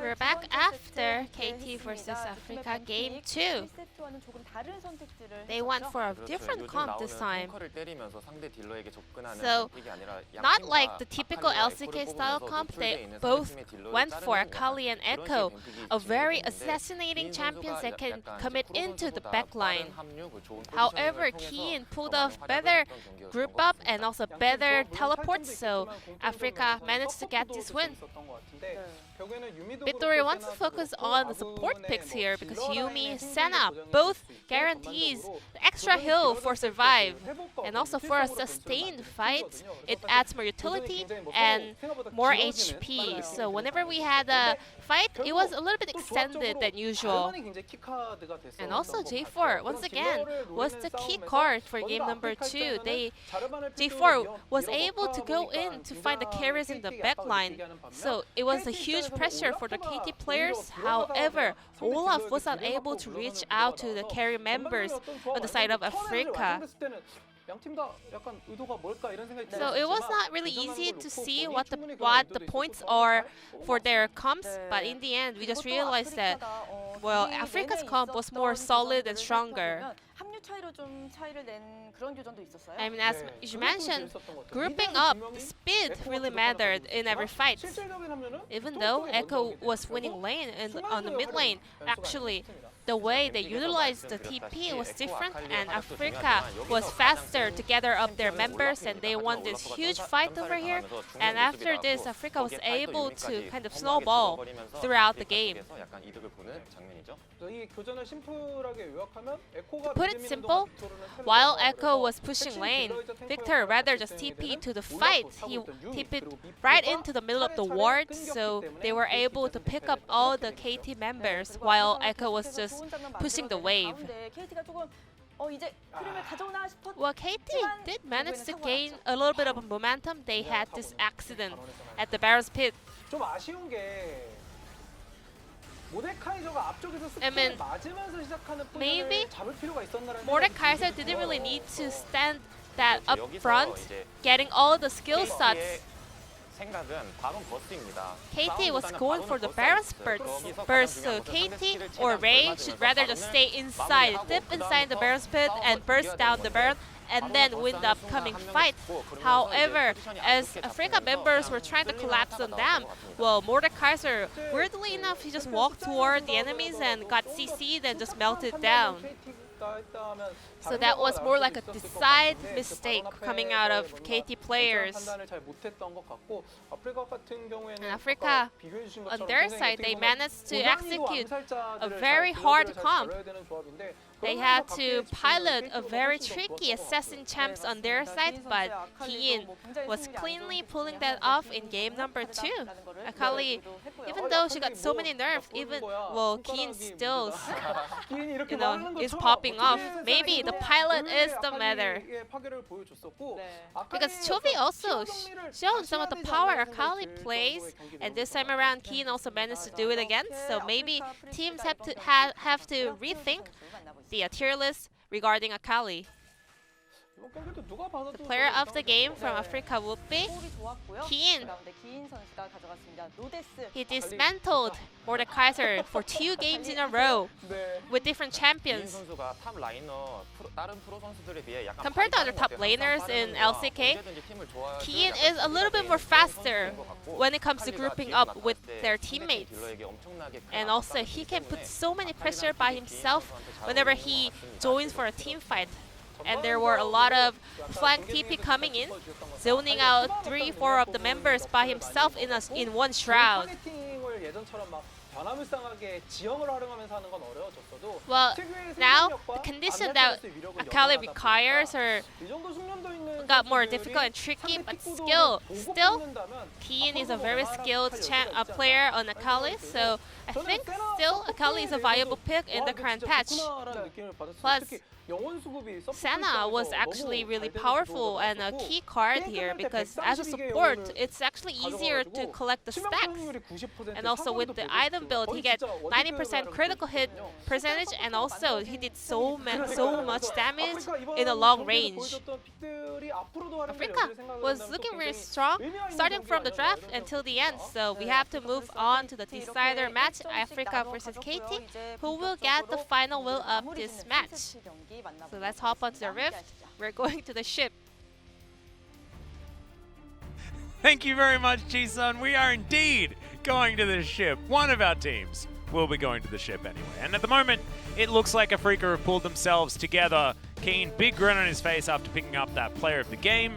We're back after KT versus Afreeca game 2. They went for a different comp this time. So, not like the typical LCK style comp, they both went for Akali and Echo, a very assassinating champions that can commit into the backline. However, Keen pulled off better group up and also better teleports, so Afreeca managed to get this win. Bittori wants to focus on the support picks here because Yuumi, Senna, both guarantees the extra heal for survive. And also for a sustained fight, it adds more utility and more HP. So whenever we had a fight, it was a little bit extended than usual. And also J4, once again, was the key card for game number 2. J4 was able to go in to find the carries in the backline. So it was a huge pressure for the KT players. However, Olaf was not able to reach out to the carry members on the side of Afreeca. So it was not really easy to see what the points are for their comps, but in the end we just realized that, well, Afreeca's comp was more solid and stronger. I mean, as you mentioned, grouping up, speed really mattered in every fight. Even though Echo was winning lane and on the mid lane, actually, the way they utilized the TP was different, and Afreeca was faster to gather up their members, and they won this huge fight over here. And after this, Afreeca was able to kind of snowball throughout the game. To put it simple, while Echo was pushing lane, Victor rather just TP to the fight. He TP'd right into the middle of the ward, so they were able to pick up all the KT members while Echo was just pushing the wave. Well, KT did manage to gain a little bit of momentum. They had this accident at the Baron's Pit. I mean, maybe Mordekaiser didn't really need to stand that up front, getting all the skill shots. KT was going for the Baron's burst, so KT or Ray should rather just stay inside, dip inside the Baron's pit and burst down the Baron, and then win the upcoming fight. However, as Afreeca members were trying to collapse on them, well, Mordekaiser, weirdly enough, he just walked toward the enemies and got CC'd and just melted down. So that was more like a decide mistake coming out of KT players. And Afreeca, on their side, they managed to execute a very hard comp. They had to pilot a very tricky assassin champs on their side, but Keen was cleanly pulling that off in game number 2. Akali, even though she got so many nerfs, Keen still, is popping off. Maybe the pilot is the matter. Because Chovy also showed some of the power Akali plays, and this time around Keen also managed to do it again. So maybe teams have to rethink the tier list regarding Akali. The player of the game from Afreeca would be Keen. He dismantled Mordekaiser for 2 games in a row with different champions. Compared to other top laners in LCK, Keen is a little bit more faster when it comes to grouping up with their teammates. And also, he can put so many pressure by himself whenever he joins for a team fight. And there were a lot of flank TP coming in, zoning out 3-4 of the members by himself in one shroud. Well, now the condition that Akali requires got more difficult and tricky, but still, Keen is a very skilled player on Akali, so I think still Akali is a viable pick in the current patch. Plus, Senna was actually really powerful and a key card here because as a support, it's actually easier to collect the stacks. And also with the item Phantom build, he get 90% critical hit percentage, and also he did so much damage in a long range. Afreeca was looking very strong, starting from the draft until the end, so we have to move on to the decider match, Afreeca versus KT, who will get the final will of this match. So let's hop onto the rift. We're going to the ship. Thank you very much, Ji-sun. We are indeed going to the ship. One of our teams will be going to the ship anyway. And at the moment, it looks like Afreeca have pulled themselves together. Keen, big grin on his face after picking up that player of the game.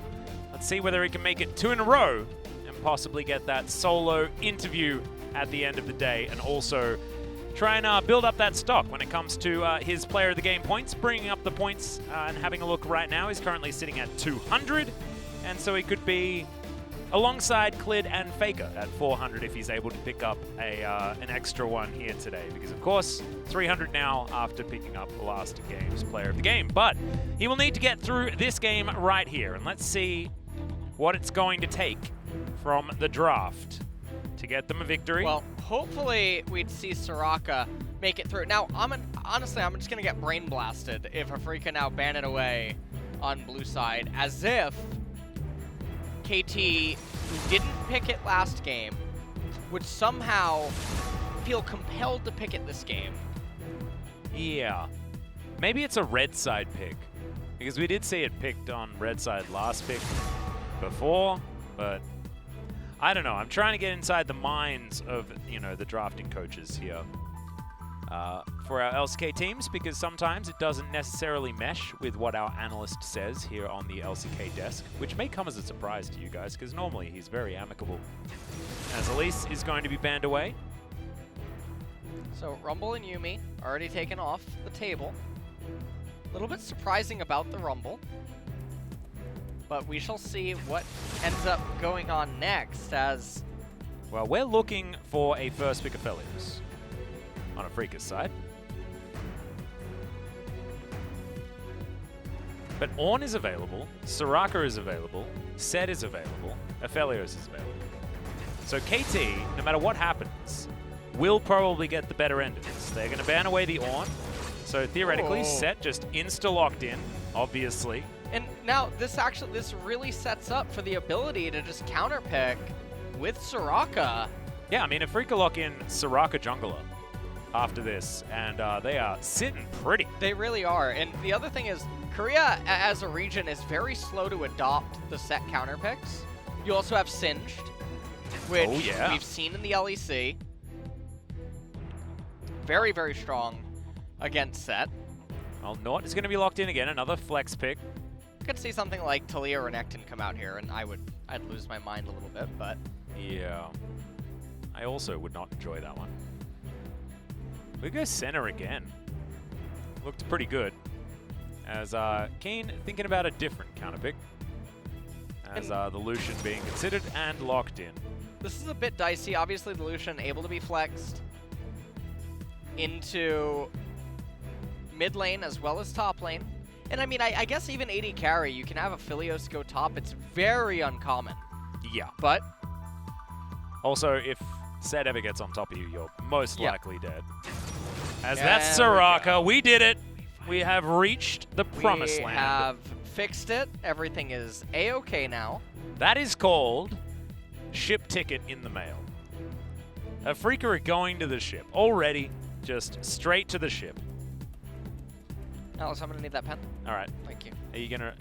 Let's see whether he can make it 2 in a row and possibly get that solo interview at the end of the day, and also try and build up that stock when it comes to his player of the game points. Bringing up the points and having a look right now, he's currently sitting at 200, and so he could be alongside Clid and Faker at 400 if he's able to pick up an extra one here today, because of course 300 now after picking up last game's player of the game. But he will need to get through this game right here, and let's see what it's going to take from the draft to get them a victory. Well, hopefully we'd see Soraka make it through. Now, honestly, I'm just going to get brain blasted if Afreeca now ban it away on blue side, as if KT, who didn't pick it last game, would somehow feel compelled to pick it this game. Yeah. Maybe it's a red side pick, because we did see it picked on red side last pick before, but I don't know. I'm trying to get inside the minds of, you know, the drafting coaches here for our LCK teams, because sometimes it doesn't necessarily mesh with what our analyst says here on the LCK desk, which may come as a surprise to you guys, because normally he's very amicable. As Elise is going to be banned away. So Rumble and Yuumi already taken off the table. A little bit surprising about the Rumble, but we shall see what ends up going on next, as... Well, we're looking for a first pick of Aphelios on Afreeca's side. But Ornn is available, Soraka is available, Sed is available, Aphelios is available. So KT, no matter what happens, will probably get the better end of this. They're going to ban away the Ornn, so theoretically, Sed just insta-locked in, obviously. And now this really sets up for the ability to just counterpick with Soraka. Yeah, I mean, Afreeca lock in Soraka jungler after this, and they are sitting pretty. They really are. And the other thing is, Korea as a region is very slow to adopt the set counterpicks. You also have Singed, which we've seen in the LEC. Very, very strong against set. Well, Nort is going to be locked in again, another flex pick. Could see something like Talia or Nectin come out here, and I'd lose my mind a little bit, but... Yeah. I also would not enjoy that one. We go center again. Looked pretty good. As Keen thinking about a different counter pick. As the Lucian being considered and locked in. This is a bit dicey. Obviously, the Lucian able to be flexed into mid lane as well as top lane. And I mean, I guess even AD carry, you can have Aphelios go top. It's very uncommon. Yeah. But also, if Sed ever gets on top of you, you're most likely dead. As that's Soraka. We did it. We have reached the promised land. We have fixed it. Everything is A-okay now. That is called ship ticket in the mail. Afreeca are going to the ship. Already, just straight to the ship. Alex, I'm going to need that pen. All right. Thank you. Are you gonna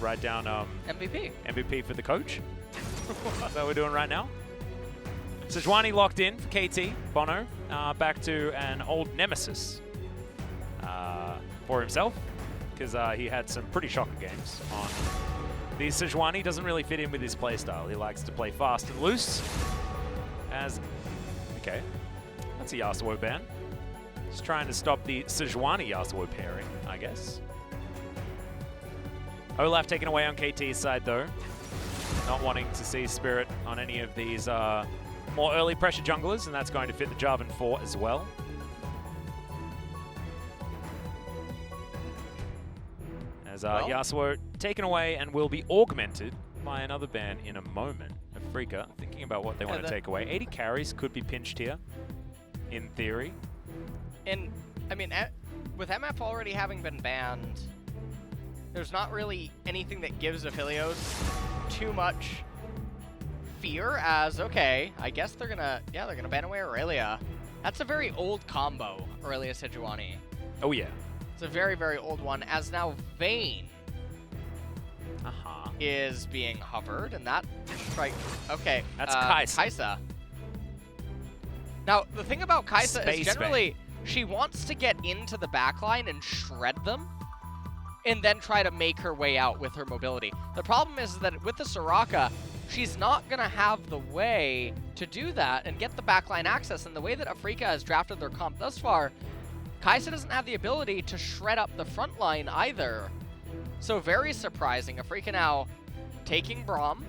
write down MVP? MVP for the coach? That's what we're doing right now. Sejuani locked in for KT. Bono back to an old nemesis for himself, because he had some pretty shocking games on the Sejuani. Doesn't really fit in with his playstyle. He likes to play fast and loose. Okay, that's a Yasuo ban. Just trying to stop the Sejuani Yasuo pairing, I guess. Olaf taken away on KT's side though. Not wanting to see Spirit on any of these more early pressure junglers, and that's going to fit the Jarvan 4 as well. As Yasuo taken away and will be augmented by another ban in a moment. Afreeca thinking thinking about what they want to take away. 80 carries could be pinched here, in theory. And, I mean, with MF already having been banned, there's not really anything that gives Aphelios too much fear as, okay, I guess they're gonna ban away Aurelia. That's a very old combo, Aurelia Sejuani. Oh, yeah. It's a very, very old one, as now Vayne is being hovered, and that strike. Okay, that's Kaisa. Kaisa. Now, the thing about Kaisa is generally she wants to get into the backline and shred them, and then try to make her way out with her mobility. The problem is that with the Soraka, she's not going to have the way to do that and get the backline access, and the way that Afreeca has drafted their comp thus far, Kaisa doesn't have the ability to shred up the front line either. So very surprising. Afreeca now taking Braum.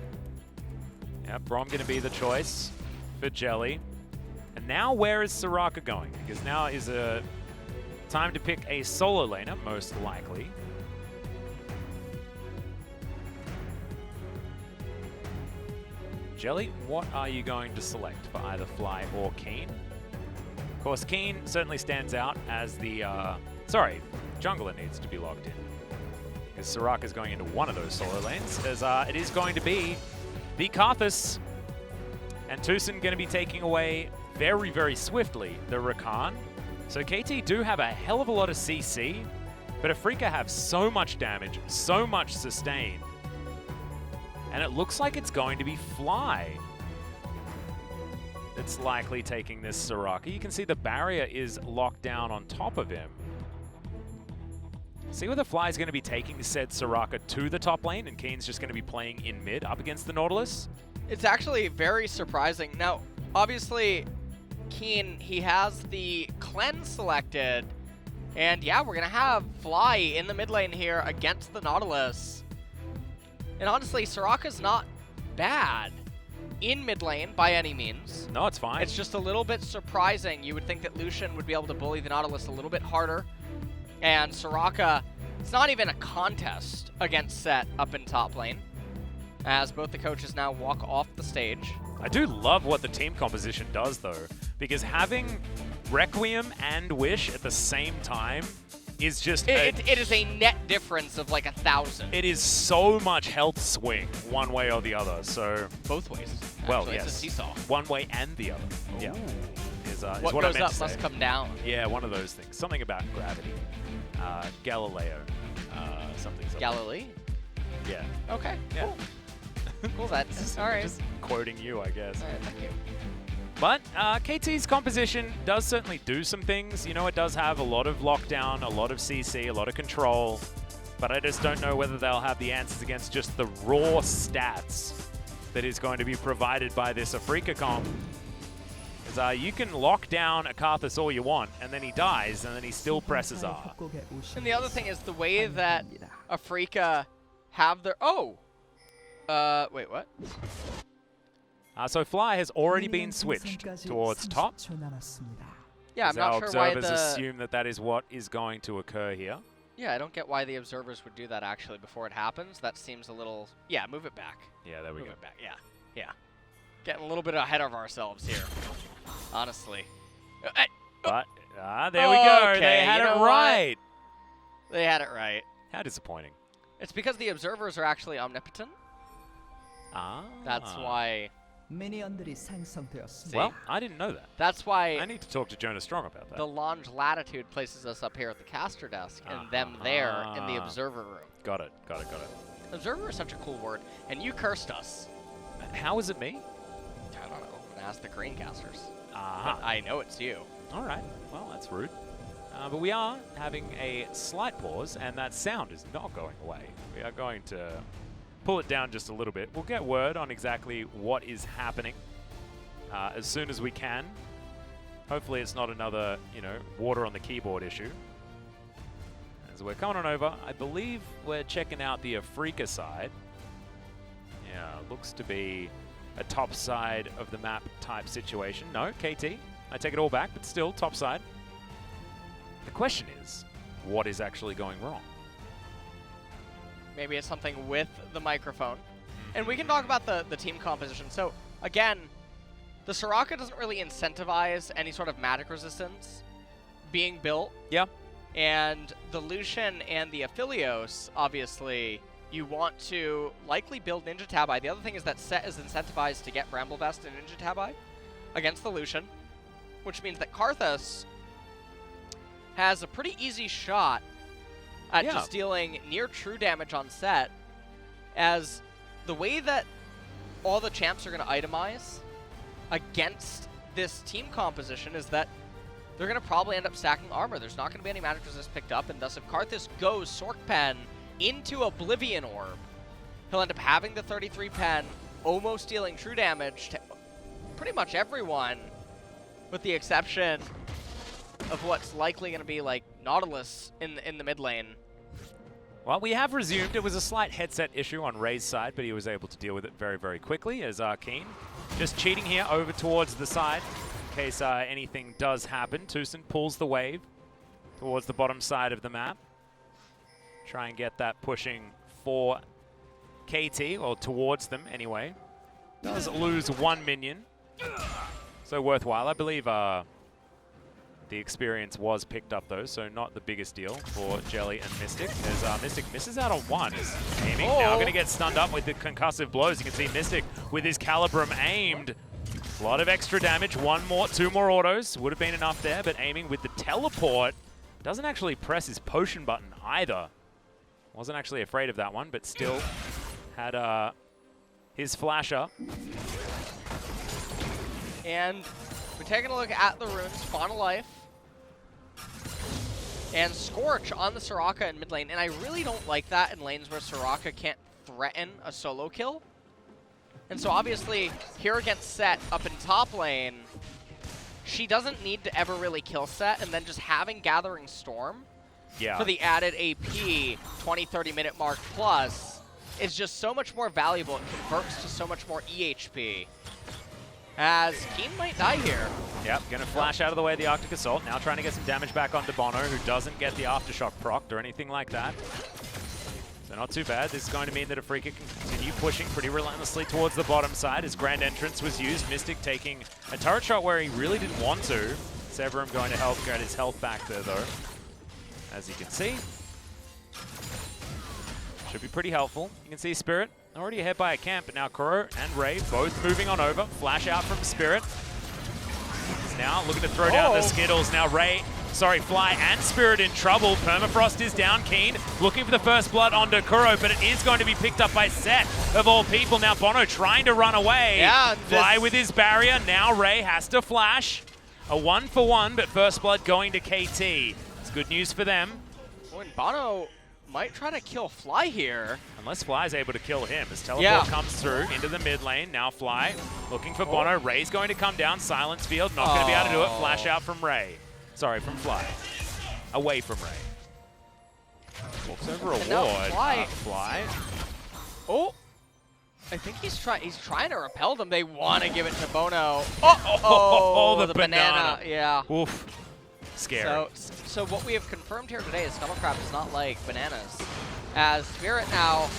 Yeah, Braum going to be the choice for Jelly. And now where is Soraka going? Because now is a time to pick a solo laner, most likely. Jelly, what are you going to select for either Fly or Keen? Of course, Keen certainly stands out as the, jungler needs to be logged in. Because Soraka's going into one of those solo lanes, as it is going to be the Karthus. And Tucson going to be taking away very, very swiftly the Rakan. So KT do have a hell of a lot of CC, but Afreeca have so much damage, so much sustain. And it looks like it's going to be Fly that's likely taking this Soraka. You can see the barrier is locked down on top of him. See whether Fly is going to be taking said Soraka to the top lane and Keen's just going to be playing in mid up against the Nautilus? It's actually very surprising. Now, obviously, Keen, he has the cleanse selected. And yeah, we're going to have Fly in the mid lane here against the Nautilus. And honestly, Soraka's not bad in mid lane by any means. No, it's fine. It's just a little bit surprising. You would think that Lucian would be able to bully the Nautilus a little bit harder. And Soraka, it's not even a contest against Set up in top lane, as both the coaches now walk off the stage. I do love what the team composition does, though, because having Requiem and Wish at the same time is just... It is a net difference of like 1,000. It is so much health swing one way or the other, so... Both ways. Well, actually, yes. It's a seesaw. One way and the other. Ooh. Yeah. Is what what goes I meant up to say. must come down. Yeah, one of those things. Something about gravity. Galileo. Something. Galilee? Yeah. Okay, Yeah. cool. Cool, that's all right. Just quoting you, I guess. All right, thank you. But KT's composition does certainly do some things. You know, it does have a lot of lockdown, a lot of CC, a lot of control. But I just don't know whether they'll have the answers against just the raw stats that is going to be provided by this Afreeca comp. Because you can lock down a Karthus all you want, and then he dies, and then he still presses R. And the other thing is the way that Afreeca have their... Oh! Wait, what? So Fly has already been switched towards top. Yeah, I'm not sure why observers assume that that is what is going to occur here. Yeah, I don't get why the observers would do that actually before it happens. That seems a little... Yeah, move it back. Yeah, there we Move go. it back, yeah. Yeah. Getting a little bit ahead of ourselves here. Honestly. But, there we go. Okay, They had you it know right. They had it right. How disappointing. It's because the observers are actually omnipotent. Ah. That's why... 생성되었습니다. Well, I didn't know that. That's why I need to talk to Jonas Strong about that. the Lounge Latitude places us up here at the caster desk and them there in the observer room. Got it, got it, got it. Observer is such a cool word, and you cursed us. How is it me? I don't know. I'm gonna ask the Greencasters. Ah. But I know it's you. All right. Well, that's rude. But we are having a slight pause, and that sound is not going away. We are going to pull it down just a little bit. We'll get word on exactly what is happening as soon as we can. Hopefully it's not another, water on the keyboard issue. As we're coming on over, I believe we're checking out the Afreeca side. Yeah, looks to be a top side of the map type situation. No, KT. I take it all back, but still top side. The question is, what is actually going wrong? Maybe it's something with the microphone. And we can talk about the team composition. So again, the Soraka doesn't really incentivize any sort of magic resistance being built. Yeah. And the Lucian and the Aphelios, obviously, you want to likely build Ninja Tabi. The other thing is that Set is incentivized to get Bramble Vest and Ninja Tabi against the Lucian, which means that Karthus has a pretty easy shot at just dealing near true damage on Set, as the way that all the champs are going to itemize against this team composition is that they're going to probably end up stacking armor. There's not going to be any magic resist picked up, and thus if Karthus goes Sork Pen into Oblivion Orb, he'll end up having the 33 pen, almost dealing true damage to pretty much everyone, with the exception of what's likely going to be like Nautilus in the mid lane. Well, we have resumed. It was a slight headset issue on Ray's side, but he was able to deal with it very, very quickly as Keen just cheating here over towards the side in case anything does happen. Tucson pulls the wave towards the bottom side of the map. Try and get that pushing for KT, or towards them anyway. Does lose one minion, so worthwhile. I believe the experience was picked up though, so not the biggest deal for Jelly and Mystic, as Mystic misses out on one. Is aiming, now going to get stunned up with the concussive blows. You can see Mystic with his Calibrum aimed. A lot of extra damage, two more autos. Would have been enough there, but aiming with the teleport. Doesn't actually press his potion button either. Wasn't actually afraid of that one, but still had his flasher. And we're taking a look at the runes, Fauna Life, and Scorch on the Soraka in mid lane. And I really don't like that in lanes where Soraka can't threaten a solo kill. And so obviously, here against Set up in top lane, she doesn't need to ever really kill Set, and then just having Gathering Storm for the added AP 20-30 minute mark plus is just so much more valuable. It converts to so much more EHP. As Keen might die here. Yep, gonna flash out of the way of the Arctic Assault. Now trying to get some damage back onto Bono, who doesn't get the Aftershock procced or anything like that. So not too bad. This is going to mean that Afreeca can continue pushing pretty relentlessly towards the bottom side as Grand Entrance was used. Mystic taking a turret shot where he really didn't want to. Severum going to help get his health back there though. As you can see. Should be pretty helpful. You can see Spirit already ahead by a camp, but now Kuro and Ray both moving on over. Flash out from Spirit. He's now looking to throw down the Skittles. Now Fly and Spirit in trouble. Permafrost is down. Keen looking for the first blood onto Kuro, but it is going to be picked up by Set of all people. Now Bono trying to run away. Yeah, Fly with his barrier. Now Ray has to flash. A 1-for-1, but first blood going to KT. It's good news for them. When Bono might try to kill Fly here. Unless Fly's able to kill him as teleport comes through into the mid lane. Now Fly looking for Bono. Ray's going to come down. Silence Field, not going to be able to do it. Flash out from Ray. Sorry, from Fly. Away from Ray. Walks over a ward. Fly. Oh! I think he's trying to repel them. They want to give it to Bono. The banana. Yeah. Oof. Scary. So what we have confirmed here today is Scuttlecrab does not like bananas. As Spirit now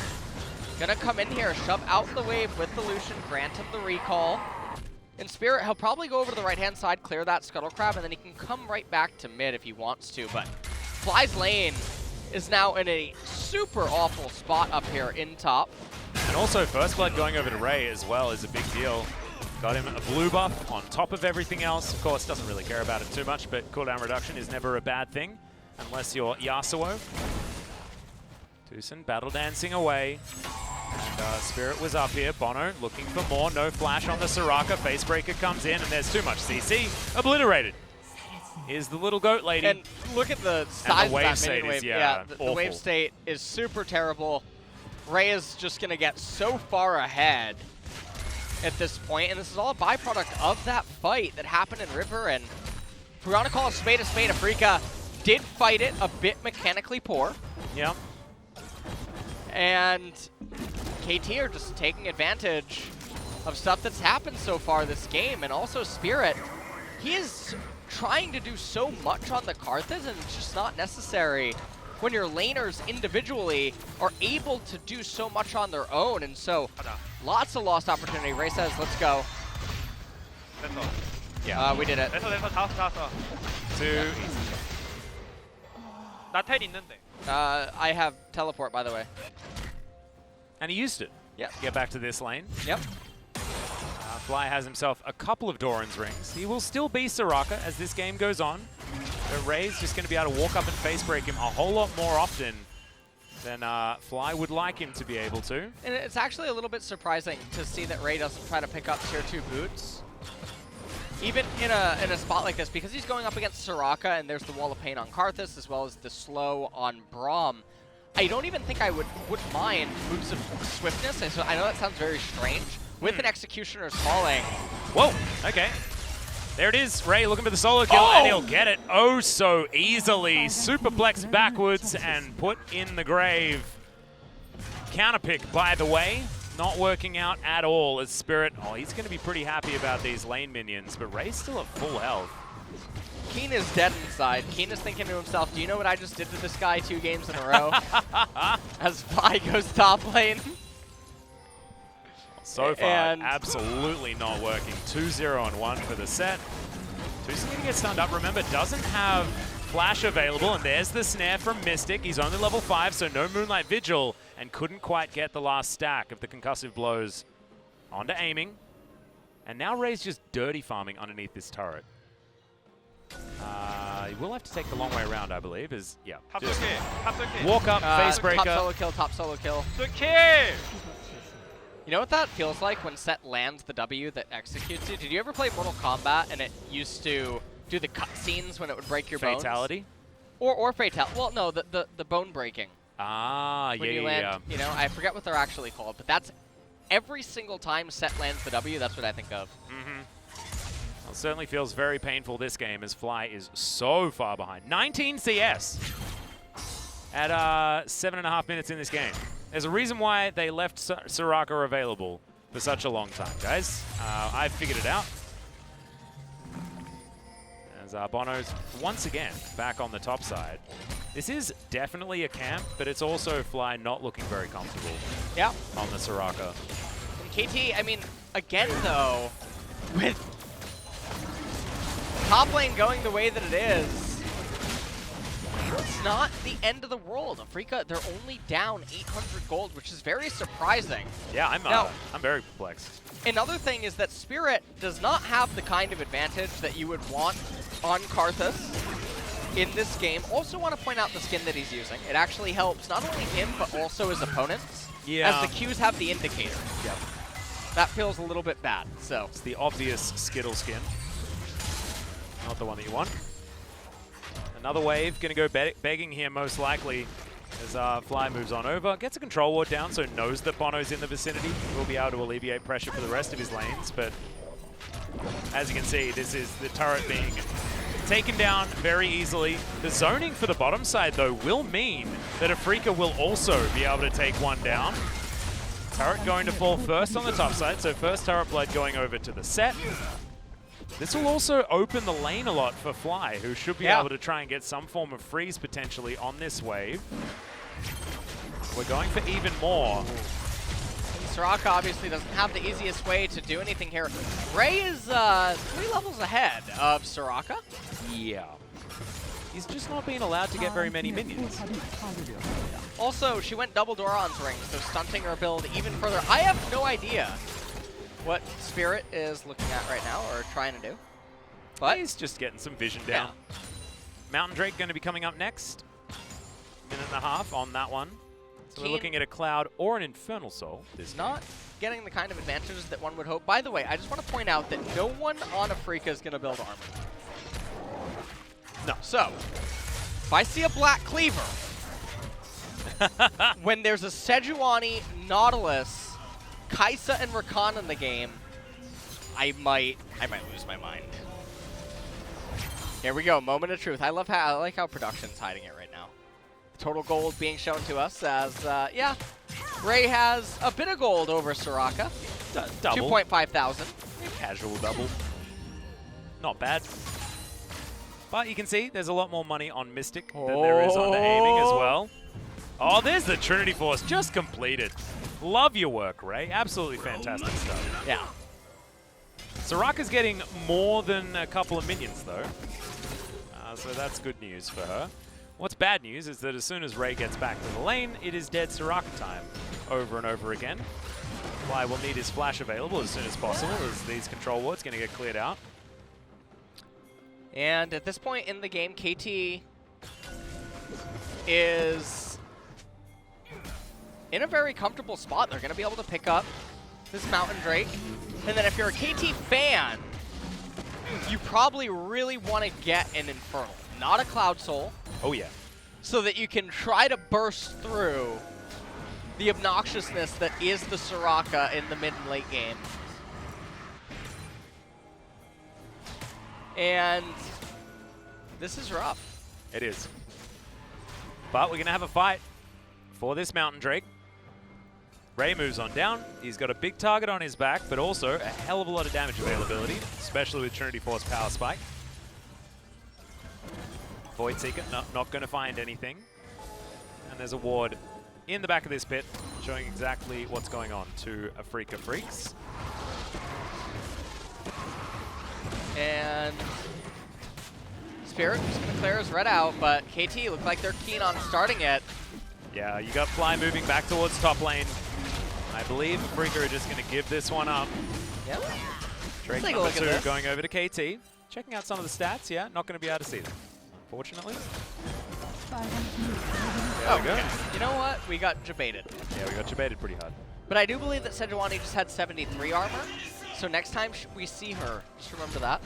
gonna come in here, shove out the wave with the Lucian, grant him the recall. In Spirit, he'll probably go over to the right-hand side, clear that Scuttlecrab, and then he can come right back to mid if he wants to. But Fly's lane is now in a super awful spot up here in top. And also, First Blood going over to Ray as well is a big deal. Got him a blue buff on top of everything else. Of course, doesn't really care about it too much, but cooldown reduction is never a bad thing, unless you're Yasuo. Tucson battle dancing away. And Spirit was up here. Bono looking for more. No flash on the Soraka. Facebreaker comes in, and there's too much CC. Obliterated. Here's the little goat lady. And look at the size the wave of that minion wave. Yeah, the wave state is super terrible. Ray is just going to get so far ahead at this point, and this is all a byproduct of that fight that happened in River. And if we want to call a spade, Afreeca did fight it a bit mechanically poor. Yeah. And KT are just taking advantage of stuff that's happened so far this game. And also Spirit, he is trying to do so much on the Karthus, and it's just not necessary when your laners individually are able to do so much on their own. And so, lots of lost opportunity. Ray says, let's go. Yeah. We did it. Too easy. I have teleport, by the way. And he used it. Yeah. Get back to this lane. Yep. Fly has himself a couple of Doran's rings. He will still be Soraka as this game goes on. But Ray's just going to be able to walk up and face break him a whole lot more often than Fly would like him to be able to. And it's actually a little bit surprising to see that Ray doesn't try to pick up tier 2 boots. Even in a spot like this, because he's going up against Soraka and there's the Wall of Pain on Karthus as well as the slow on Braum. I don't even think I wouldn't mind moves of swiftness. I know that sounds very strange. With an Executioner's falling. Whoa, okay. There it is. Ray looking for the solo kill, and he'll get it oh so easily. Superplex backwards and put in the grave. Counterpick, by the way, not working out at all as Spirit. Oh, he's going to be pretty happy about these lane minions, but Ray's still at full health. Keen is dead inside. Keen is thinking to himself, do you know what I just did to this guy 2 games in a row? As Fly goes top lane. So far, absolutely not working. 2-0 and 1 for the set. Tucson going to get stunned up. Remember, doesn't have Flash available, and there's the snare from Mystic. He's only level 5, so no Moonlight Vigil, and couldn't quite get the last stack of the concussive blows onto aiming. And now Ray's just dirty farming underneath this turret. He will have to take the long way around, I believe. Walk up, face breaker. Top solo kill. You know what that feels like when Set lands the W that executes you? Did you ever play Mortal Kombat and it used to do the cutscenes when it would break your bones? Fatality? Or fatality. Well, no, the bone breaking. Ah, when you land, you know, I forget what they're actually called, but that's every single time Set lands the W, that's what I think of. Well, it certainly feels very painful this game as Fly is so far behind. 19 CS at 7.5 minutes in this game. There's a reason why they left Soraka available for such a long time, guys. I figured it out. As Bono's once again back on the top side. This is definitely a camp, but it's also Fly not looking very comfortable on the Soraka. And KT, I mean, again though, with top lane going the way that it is, it's not the end of the world. Afreeca, they're only down 800 gold, which is very surprising. Yeah, I'm very perplexed. Another thing is that Spirit does not have the kind of advantage that you would want on Karthus in this game. Also want to point out the skin that he's using. It actually helps not only him, but also his opponents, as the Qs have the indicator. Yep. That feels a little bit bad, so. It's the obvious Skittle skin. Not the one that you want. Another wave, going to go begging here most likely as Fly moves on over. Gets a control ward down, so knows that Bono's in the vicinity. Will be able to alleviate pressure for the rest of his lanes, but as you can see, this is the turret being taken down very easily. The zoning for the bottom side, though, will mean that Afreeca will also be able to take one down. Turret going to fall first on the top side, so first turret blood going over to the set. This will also open the lane a lot for Fly, who should be able to try and get some form of freeze potentially on this wave. We're going for even more. And Soraka obviously doesn't have the easiest way to do anything here. Ray is 3 levels ahead of Soraka. Yeah. He's just not being allowed to get very many minions. Also, she went double Doran's ring, so stunting her build even further. I have no idea what Spirit is looking at right now, or trying to do. But he's just getting some vision down. Mountain Drake going to be coming up next. 1.5 on that one. So we're looking at a Cloud or an Infernal Soul. This not getting the kind of advantages that one would hope. By the way, I just want to point out that no one on Afreeca is going to build armor. No. So, if I see a Black Cleaver, when there's a Sejuani, Nautilus, Kai'Sa, and Rakan in the game, I might lose my mind. Here we go, moment of truth. I like how production's hiding it right now. Total gold being shown to us as Ray has a bit of gold over Soraka. Double. 2.5 thousand. Casual double. Not bad. But you can see there's a lot more money on Mystic than there is on the aiming as well. Oh, there's the Trinity Force just completed. Love your work, Ray. Absolutely fantastic stuff. Yeah. Soraka's getting more than a couple of minions, though. So that's good news for her. What's bad news is that as soon as Ray gets back to the lane, it is dead Soraka time over and over again. Fly will need his flash available as soon as possible, as these control wards going to get cleared out. And at this point in the game, KT is in a very comfortable spot. They're going to be able to pick up this Mountain Drake. And then if you're a KT fan, you probably really want to get an Infernal, not a Cloud Soul. Oh, yeah. So that you can try to burst through the obnoxiousness that is the Soraka in the mid and late game. And this is rough. It is. But we're going to have a fight for this Mountain Drake. Ray moves on down. He's got a big target on his back, but also a hell of a lot of damage availability, especially with Trinity Force Power Spike. Void Seeker not going to find anything. And there's a ward in the back of this pit showing exactly what's going on to Afreeca Freecs. And Spirit just going to clear his red out, but KT look like they're keen on starting it. Yeah, you got Fly moving back towards top lane. I believe Afreeca are just going to give this one up. Yep. Drake number 2 going over to KT. Checking out some of the stats, yeah, not going to be able to see them, fortunately. There we go. You know what? We got jebaited. Yeah, we got jebaited pretty hard. But I do believe that Sejuani just had 73 armor, so next time we see her, just remember that.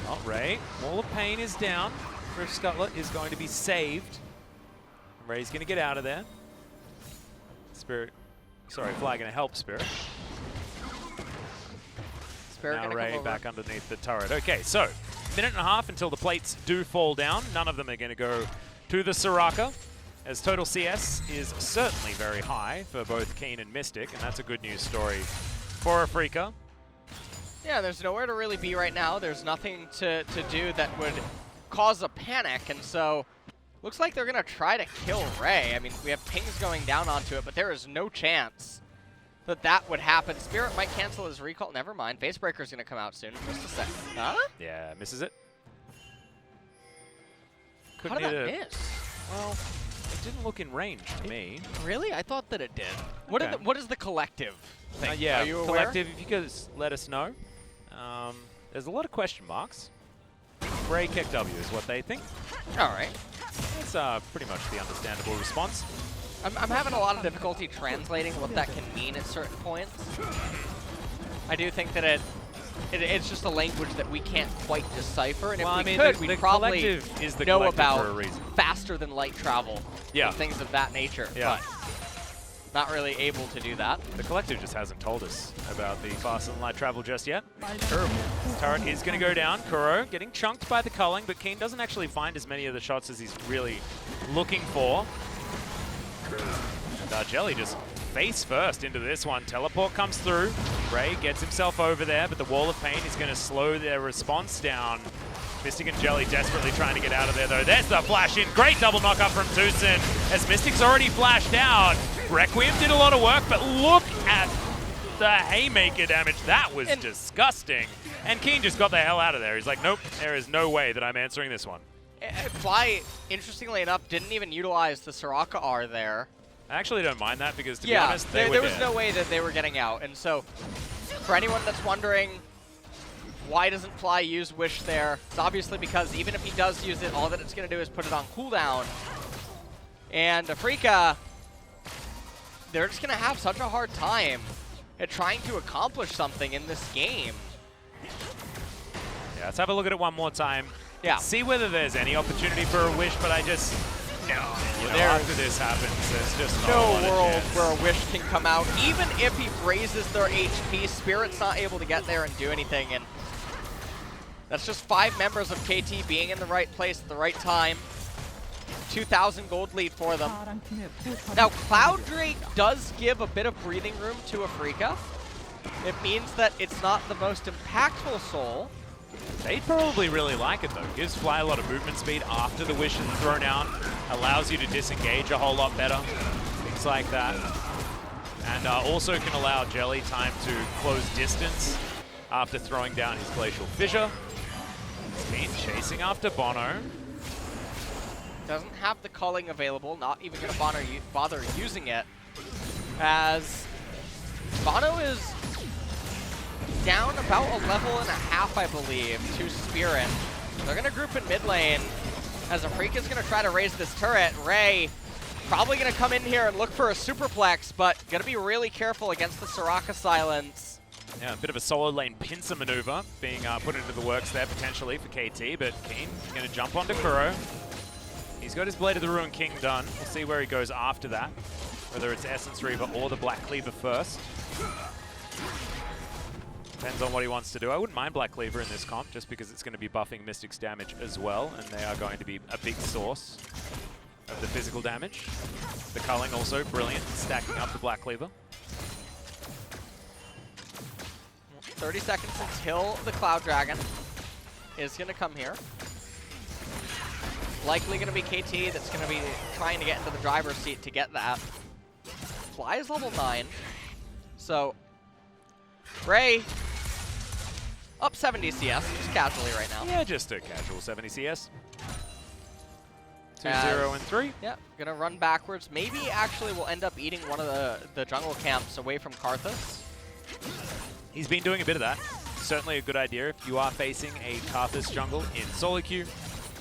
Oh, Ray. Wall of Pain is down. Rift Scuttler is going to be saved. Ray's going to get out of there. Spirit, sorry, Fly going to help Spirit. Spirit now Ray back underneath the turret. Okay, so minute and a half until the plates do fall down. None of them are going to go to the Soraka, as total CS is certainly very high for both Keen and Mystic, and that's a good news story for Afreeca. Yeah, there's nowhere to really be right now. There's nothing to do that would cause a panic, and so looks like they're going to try to kill Ray. I mean, we have pings going down onto it, but there is no chance that that would happen. Spirit might cancel his recall. Never mind. Facebreaker's going to come out soon. Just a sec. Huh? Yeah, misses it. How did that miss? Well, it didn't look in range to me. Really? I thought that it did. Okay. What is the collective thing? Yeah, Are you aware? collective, if you could let us know. There's a lot of question marks. Ray kick W is what they think. All right. That's pretty much the understandable response. I'm having a lot of difficulty translating what that can mean at certain points. I do think that it's just a language that we can't quite decipher, and well, if we could, we'd probably is the know for a about reason. faster than light travel Yeah. and things of that nature, Yeah. but not really able to do that. The collective just hasn't told us about the faster than light travel just yet. True. This turret is going to go down. Kuro getting chunked by the culling, but Keen doesn't actually find as many of the shots as he's really looking for. And Jelly just face first into this one. Teleport comes through. Ray gets himself over there, but the Wall of Pain is going to slow their response down. Mystic and Jelly desperately trying to get out of there, though. There's the flash in. Great double knock up from Tucson, as Mystic's already flashed out. Requiem did a lot of work, but look at the haymaker damage. That was disgusting. And Keen just got the hell out of there. He's like, nope, there is no way that I'm answering this one. Fly, interestingly enough, didn't even utilize the Soraka R there. I actually don't mind that because, to be honest, there was no way that they were getting out. And so, for anyone that's wondering, why doesn't Fly use Wish there? It's obviously because even if he does use it, all that it's going to do is put it on cooldown. And Afreeca, they're just going to have such a hard time at trying to accomplish something in this game. Yeah, let's have a look at it one more time. Yeah. See whether there's any opportunity for a Wish, but I just... No. After this happens, there's just no world where a Wish can come out. Even if he raises their HP, Spirit's not able to get there and do anything. And that's just 5 members of KT being in the right place at the right time. 2,000 gold lead for them. Now, Cloud Drake does give a bit of breathing room to Afreeca. It means that it's not the most impactful soul, They'd probably really like it though. Gives Fly a lot of movement speed after the Wish is thrown out. Allows you to disengage a whole lot better. Things like that. And also can allow Jelly time to close distance after throwing down his Glacial Fissure. Keen chasing after Bono. Doesn't have the culling available, not even going to bother using it, as Bono is down about a level and a half, I believe, to Spirit. They're going to group in mid lane, as Afreeca is going to try to raise this turret. Ray probably going to come in here and look for a superplex, but going to be really careful against the Soraka silence. Yeah, a bit of a solo lane pincer maneuver being put into the works there potentially for KT, but Keen going to jump onto Kuro. He's got his Blade of the Ruined King done. We'll see where he goes after that, whether it's Essence Reaver or the Black Cleaver first. Depends on what he wants to do. I wouldn't mind Black Cleaver in this comp, just because it's going to be buffing Mystic's damage as well, and they are going to be a big source of the physical damage. The culling also brilliant, stacking up the Black Cleaver. 30 seconds until the Cloud Dragon is going to come here. Likely going to be KT that's going to be trying to get into the driver's seat to get that. Fly is level 9. So, Ray up 70 CS, just casually right now. Yeah, just a casual 70 CS. 2-0 and 3. Yeah, going to run backwards. Maybe actually we'll end up eating one of the jungle camps away from Karthus. He's been doing a bit of that. Certainly a good idea if you are facing a Karthus jungle in solo queue.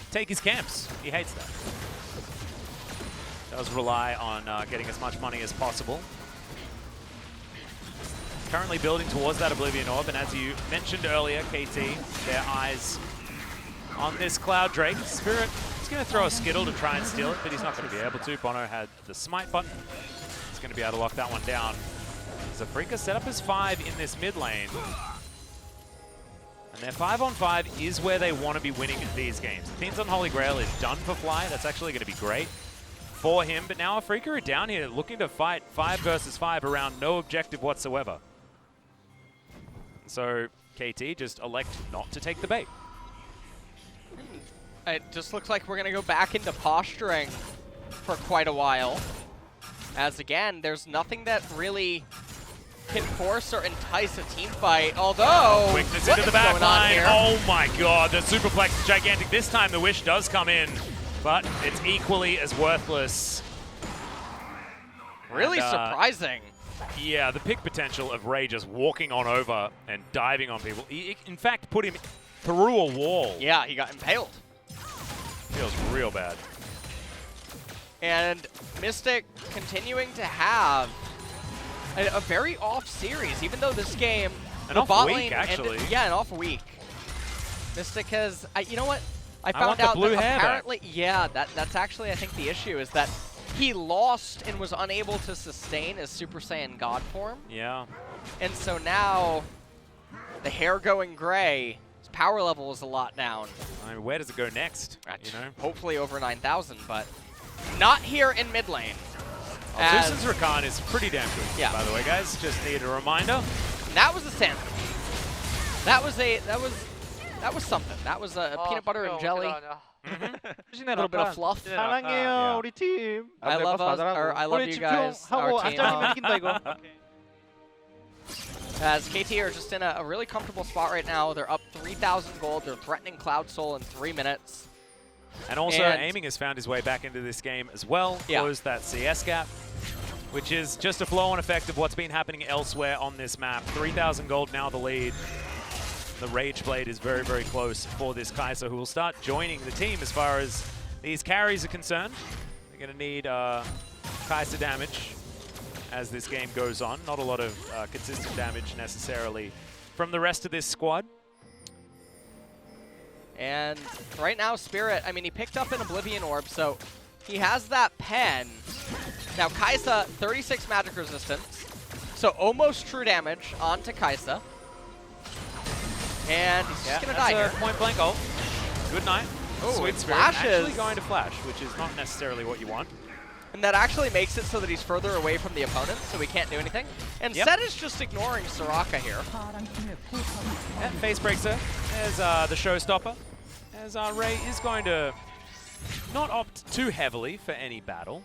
Take his camps. He hates that. Does rely on getting as much money as possible. Currently building towards that Oblivion Orb, and as you mentioned earlier, KT, their eyes on this Cloud Drake. Spirit is going to throw a Skittle to try and steal it, but he's not going to be able to. Bono had the smite button. He's going to be able to lock that one down. Afreeca set up as 5 in this mid lane. And their 5-on-5 is where they want to be winning these games. Things on Holy Grail is done for Fly. That's actually going to be great for him. But now Afreeca are down here looking to fight 5 versus 5 around no objective whatsoever. So KT just elect not to take the bait. It just looks like we're going to go back into posturing for quite a while. As again, there's nothing that really can force or entice a team fight, although... Quickness into the back line. Oh my god, the superplex is gigantic. This time the Wish does come in, but it's equally as worthless. Really surprising. Yeah, the pick potential of Ray just walking on over and diving on people. He, in fact, put him through a wall. Yeah, he got impaled. Feels real bad. And Mystic continuing to have a very off series, even though this game, an off week, actually. Yeah, an off week. Mystic has, you know what? I found out that apparently, yeah, that's actually, I think, the issue is that he lost and was unable to sustain his Super Saiyan God form. Yeah. And so now, the hair going gray, his power level is a lot down. I mean, where does it go next? You know? Hopefully over 9,000, but not here in mid lane. Zeus's Rakan is pretty damn good, yeah. By the way, guys. Just need a reminder. That was a sandwich. That was something. That was a peanut butter and jelly. A little bit of fluff. 사랑해요 우리 팀. I love us, or I love you guys. Our team. As KT are just in a really comfortable spot right now. They're up 3,000 gold. They're threatening Cloud Soul in 3 minutes. And also, Aiming has found his way back into this game as well. Yeah. Closed that CS gap, which is just a flow-on effect of what's been happening elsewhere on this map. 3,000 gold now the lead. The Rage Blade is very, very close for this Kai'Sa, who will start joining the team as far as these carries are concerned. They're going to need Kai'Sa damage as this game goes on. Not a lot of consistent damage necessarily from the rest of this squad. And right now, Spirit, I mean, he picked up an Oblivion Orb, so he has that pen. Now, Kai'Sa, 36 magic resistance, so almost true damage onto Kai'Sa. And he's just going to die here. Point blank ult. Good night. Oh, Sweet Spirit actually going to flash, which is not necessarily what you want. And that actually makes it so that he's further away from the opponent, so he can't do anything. And Zed is just ignoring Soraka here. Yeah, face breaks her. There's the showstopper, as Ray is going to not opt too heavily for any battle.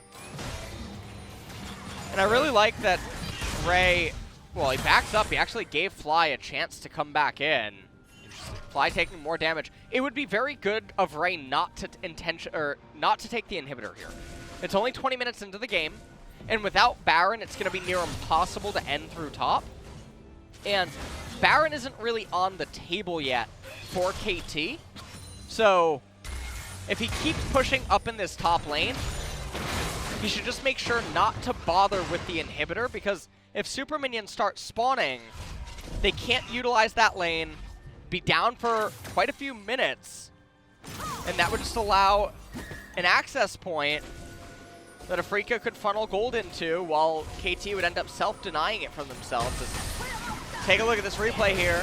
And I really like that Ray, well, he backs up. He actually gave Fly a chance to come back in. Fly taking more damage. It would be very good of Ray not to not to take the inhibitor here. It's only 20 minutes into the game, and without Baron, it's going to be near impossible to end through top. And Baron isn't really on the table yet for KT. So if he keeps pushing up in this top lane, he should just make sure not to bother with the inhibitor, because if super minions start spawning, they can't utilize that lane, be down for quite a few minutes, and that would just allow an access point that Afreeca could funnel gold into, while KT would end up self-denying it from themselves. Take a look at this replay here.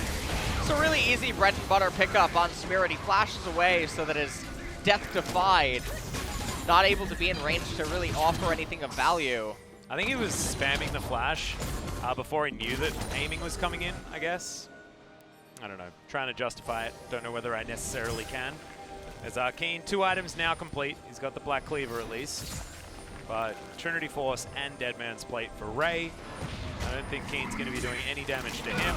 It's a really easy bread and butter pickup on Spirit. He flashes away so that his death defied, not able to be in range to really offer anything of value. I think he was spamming the flash before he knew that aiming was coming in, I guess. I don't know, trying to justify it. Don't know whether I necessarily can. As Keen, 2 items now complete. He's got the Black Cleaver at least. But Trinity Force and Deadman's Plate for Ray. I don't think Keen's going to be doing any damage to him.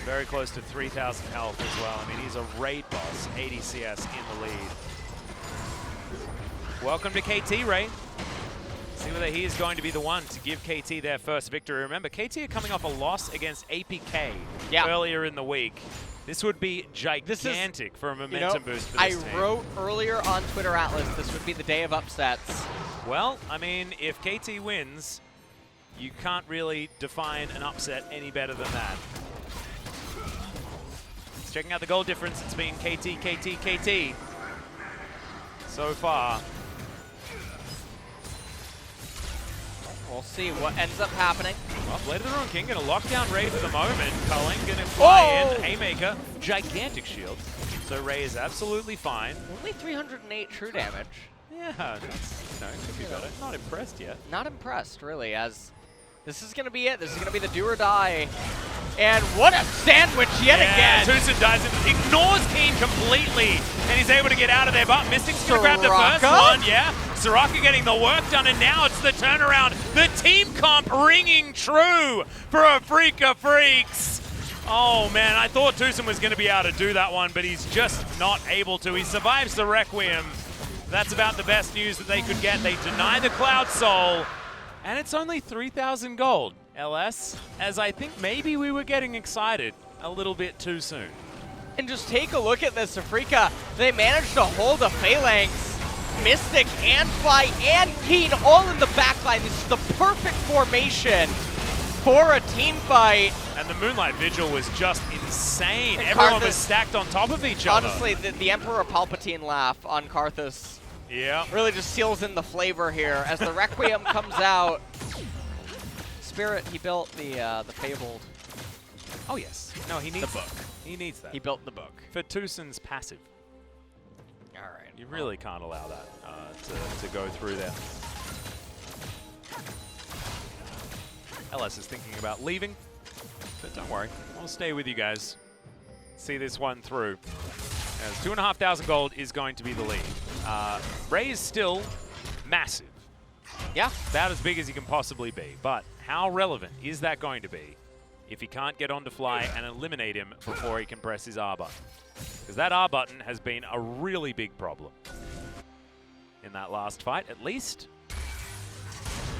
Very close to 3,000 health as well. I mean, he's a raid boss, 80 CS in the lead. Welcome to KT, Ray. See whether he is going to be the one to give KT their first victory. Remember, KT are coming off a loss against APK earlier in the week. This would be gigantic for a momentum boost for this team. I wrote earlier on Twitter Atlas this would be the day of upsets. Well, I mean, if KT wins, you can't really define an upset any better than that. Checking out the goal difference, it's been KT, KT, KT so far. We'll see what ends up happening. Well, Blade of the Ruined King going to lock down Ray for the moment. Culling going to fly in. Haymaker, gigantic shield. So Ray is absolutely fine. Only 308 true damage. Yeah, that's, could be better. Not impressed yet. Not impressed, really, as this is going to be it. This is going to be the do or die. And what a sandwich yet again! Tucson dives in, ignores Keen completely, and he's able to get out of there, but Mystic's going to grab the first one, yeah. Soraka getting the work done, and now it's the turnaround. The team comp ringing true for Afreeca Freecs. Oh man, I thought Tucson was going to be able to do that one, but he's just not able to. He survives the Requiem. That's about the best news that they could get. They deny the Cloud Soul, and it's only 3,000 gold. LS, as I think maybe we were getting excited a little bit too soon. And just take a look at this, Afreeca. They managed to hold a Phalanx, Mystic, and Fly, and Keen all in the backline. This is the perfect formation for a team fight. And the Moonlight Vigil was just insane. And everyone Karthus, was stacked on top of each other. Honestly, the Emperor Palpatine laugh on Karthus really just seals in the flavor here as the Requiem comes out. Spirit, he built the Fabled. Oh yes. No, he needs the book. He needs that. He built the book. For Tucson's passive. All right. You really can't allow that to go through there. LS is thinking about leaving, but don't worry. I'll stay with you guys. See this one through. As 2,500 gold is going to be the lead. Ray is still massive. Yeah. About as big as he can possibly be, but how relevant is that going to be if he can't get onto Fly and eliminate him before he can press his R button? Because that R button has been a really big problem in that last fight, at least.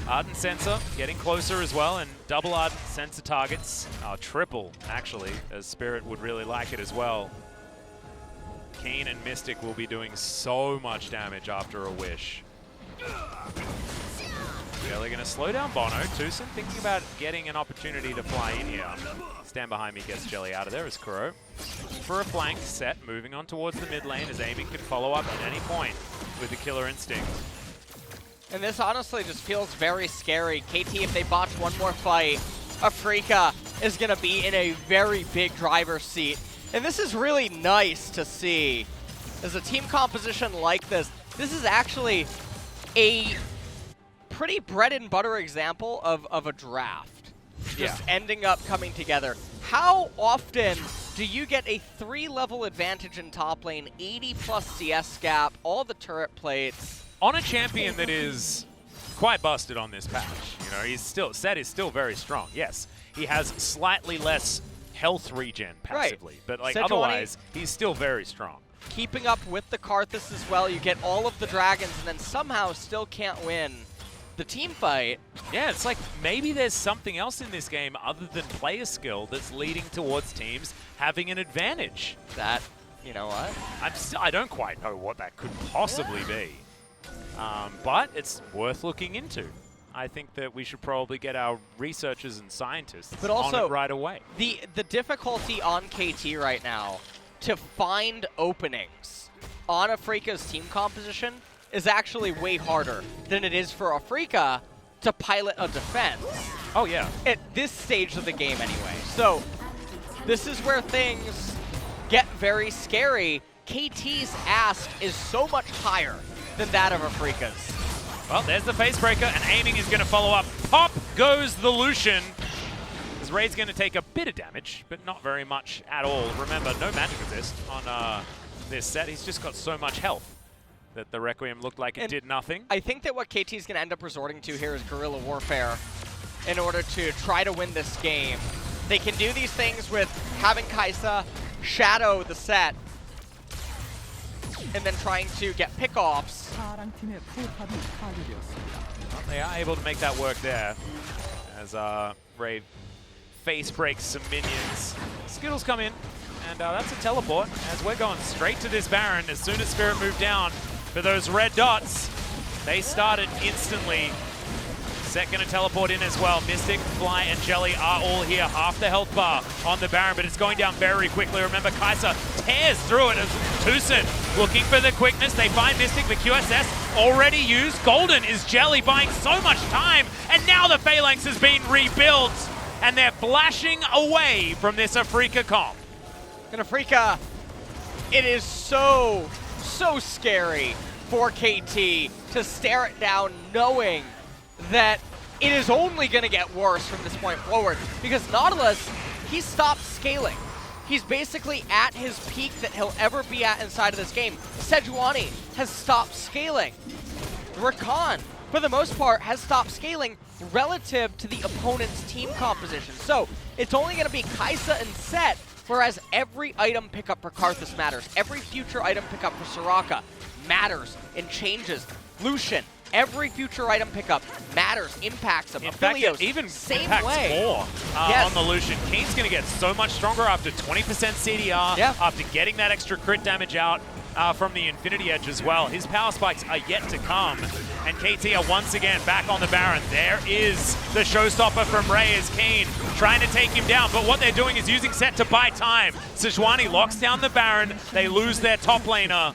Ardent Sensor getting closer as well, and double Ardent Sensor targets. Oh, triple, actually, as Spirit would really like it as well. Keen and Mystic will be doing so much damage after a Wish. Yeah, they're going to slow down Bono. Tucson thinking about getting an opportunity to fly in here. Stand behind me, gets Jelly out of there as Kuro. For a flank set, moving on towards the mid lane as aiming could follow up at any point with the Killer Instinct. And this honestly just feels very scary. KT, if they botch one more fight, Afreeca is going to be in a very big driver's seat. And this is really nice to see. As a team composition like this, this is actually a pretty bread and butter example of a draft. just ending up coming together. How often do you get a 3-level advantage in top lane, 80+ CS gap, all the turret plates? On a champion that is quite busted on this patch. You know, Zed is still very strong. Yes, he has slightly less health regen passively, but like otherwise, he's still very strong. Keeping up with the Karthus as well, you get all of the dragons and then somehow still can't win the team fight. Yeah, it's like maybe there's something else in this game other than player skill that's leading towards teams having an advantage. That, you know what? I don't quite know what that could possibly be. But it's worth looking into. I think that we should probably get our researchers and scientists on it right away. The difficulty on KT right now to find openings on Afreeca's team composition is actually way harder than it is for Afreeca to pilot a defense. Oh, yeah. At this stage of the game anyway. So this is where things get very scary. KT's ask is so much higher than that of Afreeca's. Well, there's the face breaker, and aiming is going to follow up. Pop goes the Lucian. As Ray's going to take a bit of damage, but not very much at all. Remember, no magic resist on this set. He's just got so much health that the Requiem looked like it did nothing. I think that what KT is going to end up resorting to here is guerrilla warfare in order to try to win this game. They can do these things with having Kai'Sa shadow the set and then trying to get pickoffs. Well, they are able to make that work there as Ray face breaks some minions. Skittles come in, and that's a teleport as we're going straight to this Baron. As soon as Spirit moved down for those red dots, they started instantly. Set gonna teleport in as well. Mystic, Fly, and Jelly are all here. Half the health bar on the Baron, but it's going down very quickly. Remember, Kai'Sa tears through it as Tucson looking for the quickness. They find Mystic, the QSS already used. Golden is Jelly buying so much time, and now the Phalanx has been rebuilt, and they're flashing away from this Afreeca comp. And Afreeca, it is so scary for KT to stare it down knowing that it is only going to get worse from this point forward, because Nautilus, he stopped scaling. He's basically at his peak that he'll ever be at inside of this game. Sejuani has stopped scaling. Rakan, for the most part, has stopped scaling relative to the opponent's team composition. So it's only going to be Kai'Sa and Set, whereas every item pickup for Karthus matters. Every future item pickup for Soraka matters and changes. Lucian, every future item pickup matters, impacts them. In fact, it even impacts more on the Lucian. Kane's going to get so much stronger after 20% CDR, after getting that extra crit damage out from the Infinity Edge as well. His power spikes are yet to come, and KT are once again back on the Baron. There is the showstopper from Ray as Kane trying to take him down, but what they're doing is using Set to buy time. Sejuani locks down the Baron. They lose their top laner.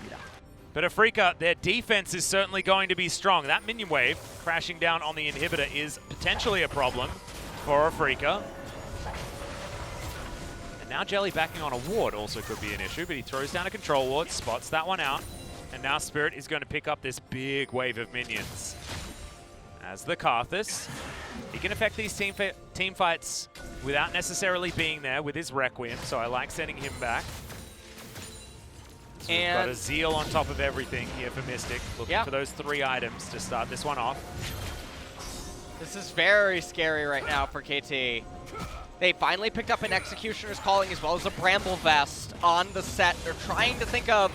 But Afreeca, their defense is certainly going to be strong. That minion wave crashing down on the inhibitor is potentially a problem for Afreeca. And now Jelly backing on a ward also could be an issue, but he throws down a control ward, spots that one out, and now Spirit is going to pick up this big wave of minions. As the Karthus, he can affect these team fights without necessarily being there with his Requiem, so I like sending him back. So we've got a Zeal on top of everything here for Mystic, looking for those 3 items to start this one off. This is very scary right now for KT. They finally picked up an Executioner's Calling as well as a Bramble Vest on the set. They're trying to think of,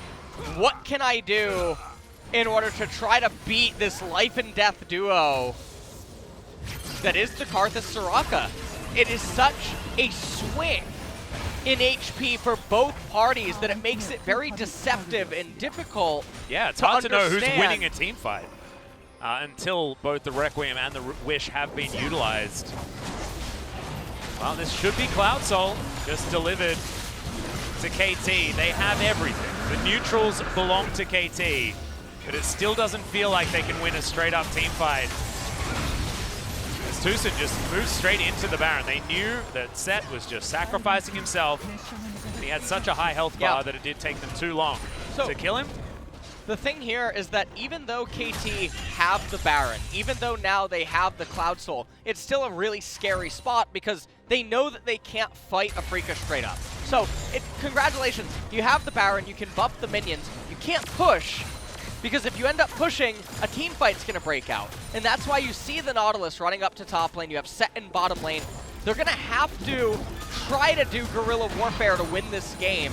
what can I do in order to try to beat this life and death duo that is the Karthus Soraka. It is such a swing in HP for both parties that it makes it very deceptive and difficult. Yeah, it's hard to know who's winning a team fight until both the Requiem and the Wish have been utilized. Well, this should be Cloud Soul, just delivered to KT. They have everything. The neutrals belong to KT, but it still doesn't feel like they can win a straight-up team fight. As Tucson just moves straight into the Baron. They knew that Set was just sacrificing himself, and he had such a high health bar that it did take them too long to kill him. The thing here is that even though KT have the Baron, even though now they have the Cloud Soul, it's still a really scary spot because they know that they can't fight Afreeca straight up. So, congratulations, you have the Baron, you can buff the minions, you can't push, because if you end up pushing, a team fight's gonna break out. And that's why you see the Nautilus running up to top lane, you have Set in bottom lane. They're gonna have to try to do guerrilla warfare to win this game,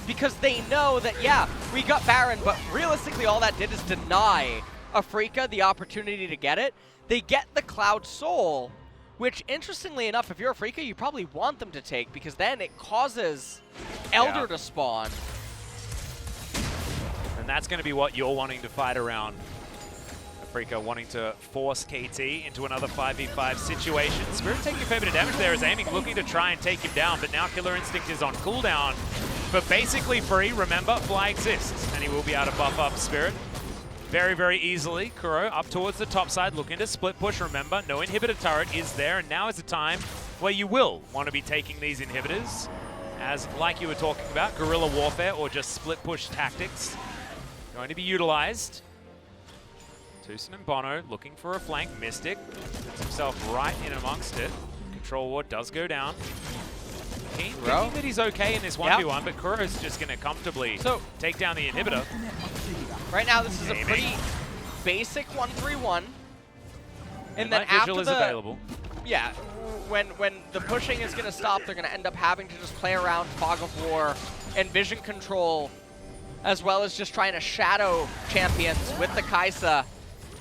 because they know that, yeah, we got Baron, but realistically all that did is deny Afreeca the opportunity to get it. They get the Cloud Soul, which, interestingly enough, if you're Afreeca, you probably want them to take, because then it causes Elder to spawn. And that's going to be what you're wanting to fight around. Afreeca wanting to force KT into another 5v5 situation. Spirit taking a fair bit of damage there as Aiming looking to try and take him down, but now Killer Instinct is on cooldown. But basically free, remember, Fly exists, and he will be able to buff up Spirit very, very easily. Kuro up towards the top side, looking to split push, remember, no inhibitor turret is there, and now is the time where you will want to be taking these inhibitors, as, like you were talking about, guerrilla warfare or just split push tactics going to be utilized. Tucson and Bono looking for a flank. Mystic puts himself right in amongst it. Control ward does go down. Keen thinking that he's okay in this 1v1, but Kuro's just going to comfortably take down the inhibitor. Right now, this is a pretty basic 1-3-1. And then after is available. Yeah, when the pushing is going to stop, they're going to end up having to just play around Fog of War and Vision Control, as well as just trying to shadow champions with the Kai'Sa.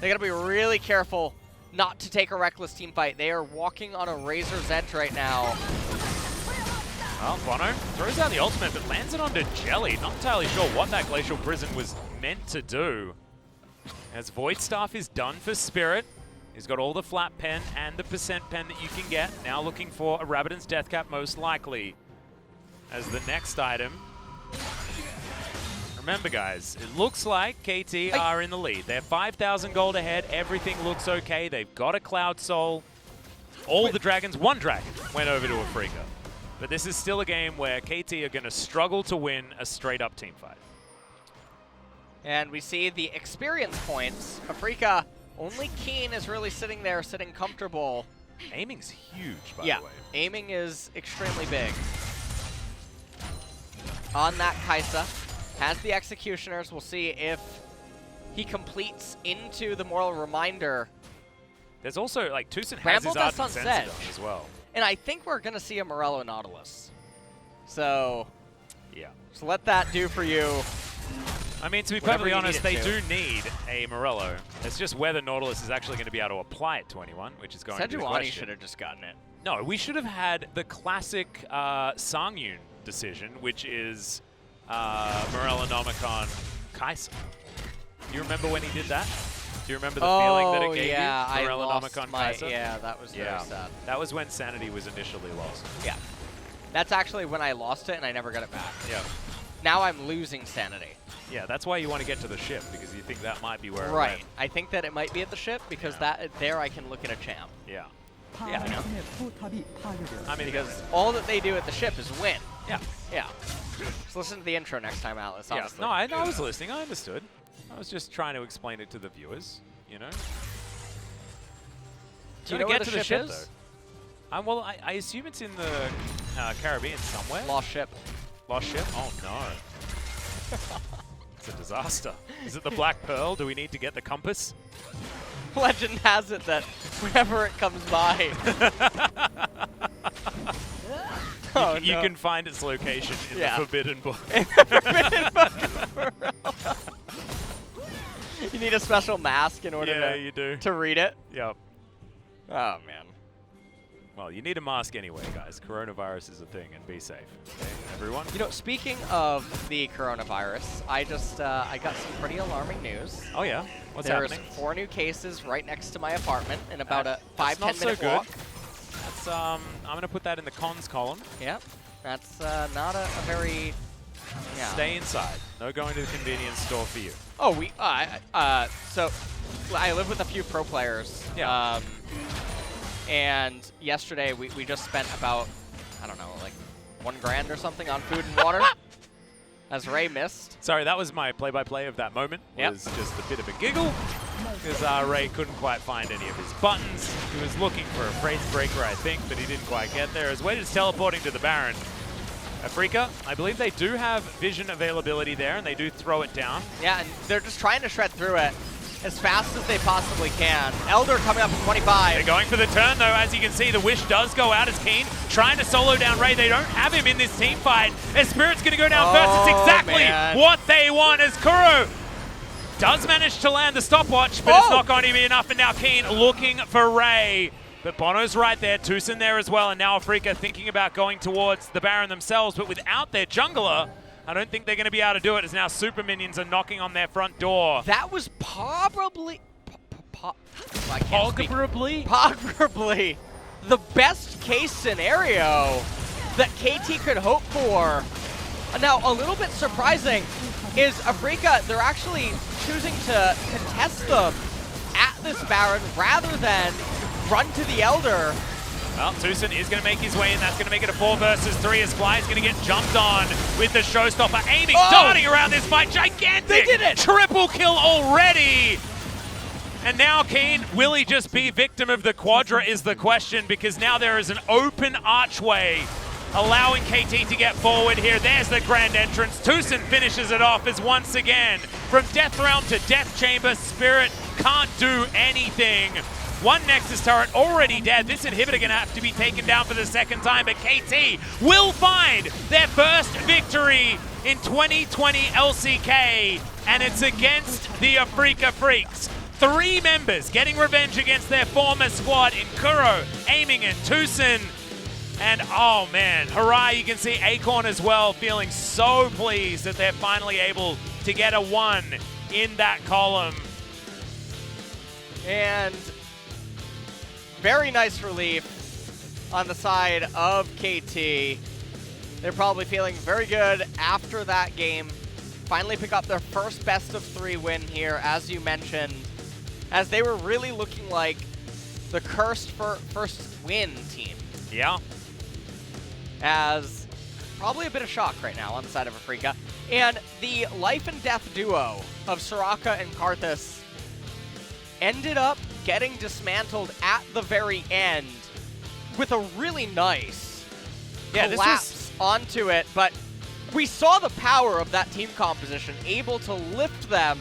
They got to be really careful not to take a reckless team fight. They are walking on a razor's edge right now. Well, Bono throws out the ultimate, but lands it onto Jelly. Not entirely sure what that Glacial Prison was meant to do. As Void Staff is done for Spirit. He's got all the flat pen and the percent pen that you can get. Now looking for a Rabadon's Death Cap most likely as the next item. Remember, guys, it looks like KT are in the lead. They're 5,000 gold ahead. Everything looks okay. They've got a Cloud Soul. All the dragons, one dragon, went over to Afreeca. But this is still a game where KT are going to struggle to win a straight-up team fight. And we see the experience points. Afreeca, only Keen is really sitting there, sitting comfortable. Aiming's huge, by the way. Aiming is extremely big. On that Kai'Sa, has the Executioners. We'll see if he completes into the Moral Reminder. There's also, like, Tucson has his Ardent Sense as well. And I think we're going to see a Morello Nautilus. So, yeah. So let that do for you. I mean, to be perfectly honest, they do need a Morello. It's just whether Nautilus is actually going to be able to apply it to anyone, which is going to be the question. should have just gotten it. No, we should have had the classic Sangyun decision, which is Morellonomicon Kai'Sa. Do you remember when he did that? Do you remember the feeling that it gave you? Morellonomicon Kai'Sa? Yeah, that was very sad. That was when Sanity was initially lost. Yeah. That's actually when I lost it and I never got it back. Yeah. Now I'm losing Sanity. Yeah, that's why you want to get to the ship, because you think that might be where it Right. went. I think that it might be at the ship, because there I can look at a champ. Yeah. Yeah. I mean, because all that they do at the ship is win. Yeah. Yeah. Just listen to the intro next time, Atlas, Yeah. honestly. No, I was listening. I understood. I was just trying to explain it to the viewers, you know? Do you know where the ship is? Though. Well, I assume it's in the Caribbean somewhere. Lost ship. Lost ship? Oh, no. It's a disaster. Is it the Black Pearl? Do we need to get the compass? Legend has it that whenever it comes by... You can find its location in the Forbidden Book. In the Forbidden Book. You need a special mask in order to read it? Yep. Oh, man. Well, you need a mask anyway, guys. Coronavirus is a thing, and be safe. Okay, everyone? You know, speaking of the coronavirus, I just I got some pretty alarming news. Oh, yeah? What's happening? There's 4 new cases right next to my apartment in about a 5-10 minute good. walk. That's, I'm going to put that in the cons column. Yep. That's not a very... Yeah. Stay inside. No going to the convenience store for you. Oh, so I live with a few pro players. Yeah. And yesterday we just spent about, I don't know, like $1 grand or something on food and water. as Ray missed. Sorry, that was my play-by-play of that moment. Yep. It was just a bit of a giggle because Ray couldn't quite find any of his buttons. He was looking for a phrase breaker, I think, but he didn't quite get there. As Wade is teleporting to the Baron. Afreeca, I believe they do have vision availability there, and they do throw it down. Yeah, and they're just trying to shred through it as fast as they possibly can. Elder coming up at 25. They're going for the turn, though. As you can see, the wish does go out as Keen trying to solo down Ray. They don't have him in this team fight. As Spirit's going to go down first. It's exactly what they want, as Kuro does manage to land the stopwatch, but it's not going to be enough. And now Keen looking for Ray. But Bono's right there, Tucson there as well, and now Afreeca thinking about going towards the Baron themselves, but without their jungler, I don't think they're going to be able to do it, as now super minions are knocking on their front door. That was probably the best case scenario that KT could hope for. Now, a little bit surprising is Afreeca, they're actually choosing to contest them at this Baron rather than run to the Elder. Well, Tucson is going to make his way in. That's going to make it a 4 versus 3 as Fly is going to get jumped on with the showstopper. Aiming, darting around this fight. Gigantic. They did it. Triple kill already. And now Keen, will he just be victim of the Quadra is the question, because now there is an open archway allowing KT to get forward here. There's the grand entrance. Tucson finishes it off as once again, from Death Realm to Death Chamber, Spirit can't do anything. One Nexus turret already dead. This inhibitor gonna have to be taken down for the second time, but KT will find their first victory in 2020 LCK, and it's against the Afreeca Freecs. 3 members getting revenge against their former squad in Kuro, Aiming, and Tucson. And oh man, hurrah, you can see Acorn as well feeling so pleased that they're finally able to get a 1 in that column. And very nice relief on the side of KT. They're probably feeling very good after that game. Finally pick up their first best of 3 win here, as you mentioned, as they were really looking like the cursed first win team. Yeah. As probably a bit of shock right now on the side of Afreeca. And the life and death duo of Soraka and Karthus ended up getting dismantled at the very end with a really nice collapse onto it, but we saw the power of that team composition, able to lift them.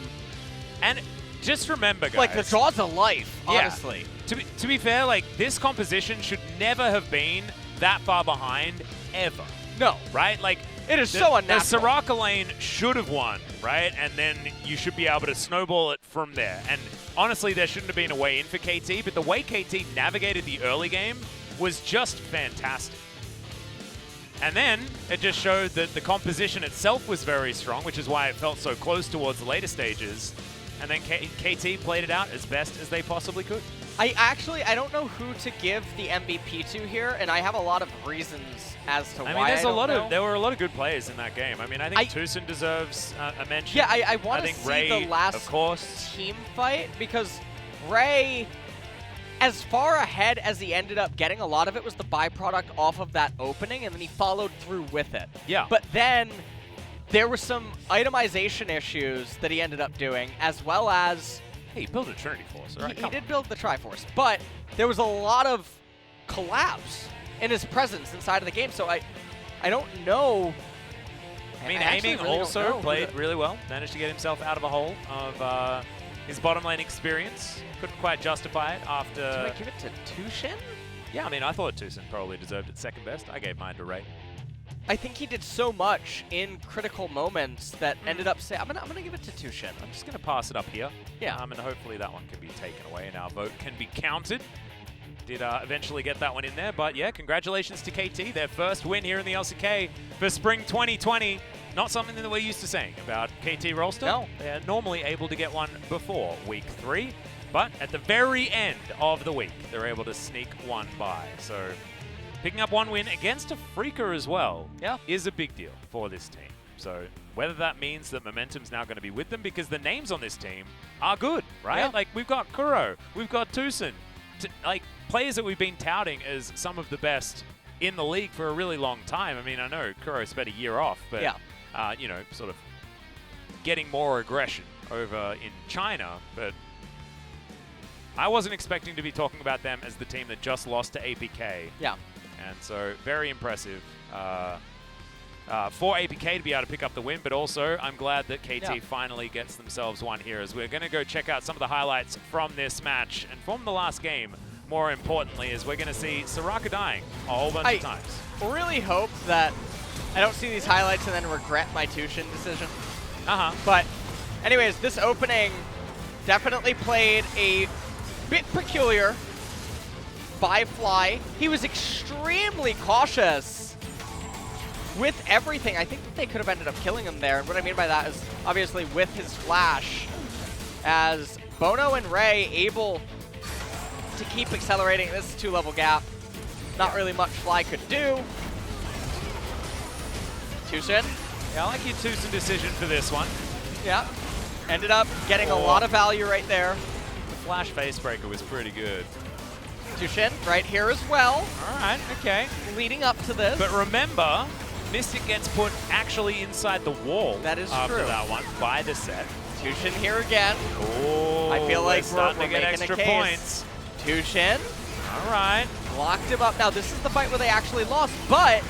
And just remember, guys, like the jaws of life, honestly. To be fair, like, this composition should never have been that far behind, ever. No. Right? Like, it is so unnatural. The Soraka lane should have won, right? And then you should be able to snowball it from there. And honestly, there shouldn't have been a way in for KT, but the way KT navigated the early game was just fantastic. And then it just showed that the composition itself was very strong, which is why it felt so close towards the later stages. And then KT played it out as best as they possibly could. I don't know who to give the MVP to here, and I have a lot of reasons as to why. I mean, there were a lot of good players in that game. I mean, I think Tucson deserves a mention. Yeah, I want to see Ray, the last of course, team fight, because Ray, as far ahead as he ended up getting, a lot of it was the byproduct off of that opening, and then he followed through with it. Yeah. But then there were some itemization issues that he ended up doing, as well as... Hey, he built a Trinity Force, right? He did build the Triforce, but there was a lot of collapse in his presence inside of the game, so I don't know. I mean, Aiming really also played really well. Managed to get himself out of a hole of his bottom lane experience. Couldn't quite justify it after... Do I give it to Tucson? Yeah, I mean, I thought Tucson probably deserved it second best. I gave mine to Ray. I think he did so much in critical moments that ended up saying, I'm gonna give it to Tucson. I'm just gonna pass it up here. Yeah. And hopefully that one can be taken away and our vote can be counted. Did eventually get that one in there, but yeah, congratulations to KT. Their first win here in the LCK for Spring 2020. Not something that we're used to saying about KT Rolster. No. They're normally able to get one before week 3, but at the very end of the week, they're able to sneak one by. So picking up one win against Afreeca as well is a big deal for this team. So whether that means that momentum's now going to be with them, because the names on this team are good, right? Yeah. Like, we've got Kuro, we've got Tucson, like players that we've been touting as some of the best in the league for a really long time. I mean, I know Kuro spent a year off, but you know, sort of getting more aggression over in China, but I wasn't expecting to be talking about them as the team that just lost to APK. Yeah. And so very impressive for APK to be able to pick up the win, but also I'm glad that KT finally gets themselves one here, as we're going to go check out some of the highlights from this match and from the last game. More importantly, is we're going to see Soraka dying a whole bunch of times. I really hope that I don't see these highlights and then regret my Tushin decision. But anyways, this opening definitely played a bit peculiar by Fly. He was extremely cautious with everything. I think that they could have ended up killing him there. And what I mean by that is obviously with his flash, as Bono and Ray able to keep accelerating. This is a 2-level gap. Not really much Fly could do. Tushin. Yeah, I like your Tucson decision for this one. Yeah. Ended up getting a lot of value right there. The flash facebreaker was pretty good. Tushin right here as well. All right, okay. Leading up to this. But remember, Mystic gets put actually inside the wall. That is after true. that one by the set. Tushin here again. Oh, I feel like starting we're to get making extra a case. points. Tushin. All right. Locked him up. Now, this is the fight where they actually lost, but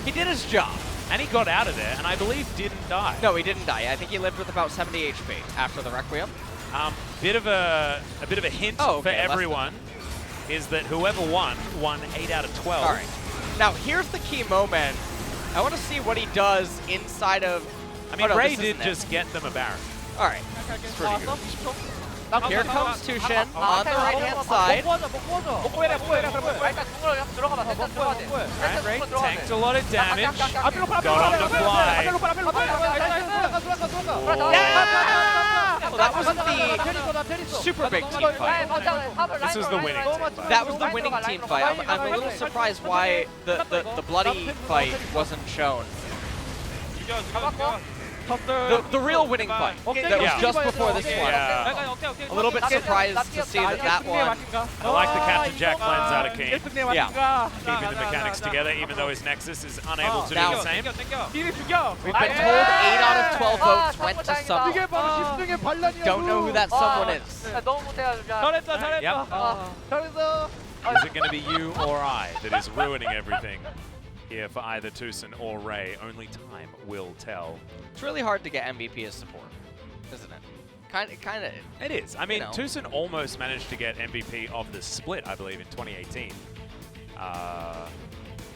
he did his job. And he got out of there, and I believe didn't die. No, he didn't die. I think he lived with about 70 HP after the Requiem. Bit of a hint for everyone is that whoever won 8 out of 12. All right. Now, here's the key moment. I want to see what he does inside of... I mean, Ray did just get them a Baron. All right. It's pretty good. Here comes Tushin on the right-hand side. Right, Ray tanked a lot of damage. Got on the fly. Well, that wasn't the super big team fight. This was the winning team fight. That was the winning team fight. I'm a little surprised why the bloody fight wasn't shown. The real winning fight that was just before this one. Yeah. A little bit surprised to see that one. I like the Captain Jack cleanse out of King. Yeah. Keeping the mechanics together, even though his Nexus is unable to do the same. We've been told 8 out of 12 votes went to someone. Don't know who that someone is. Yep. Is it going to be you or I that is ruining everything here for either Tucson or Ray? Only time will tell. It's really hard to get MVP as support, isn't it? Kind of. It is. I mean, You know. Tucson almost managed to get MVP of the split, I believe, in 2018.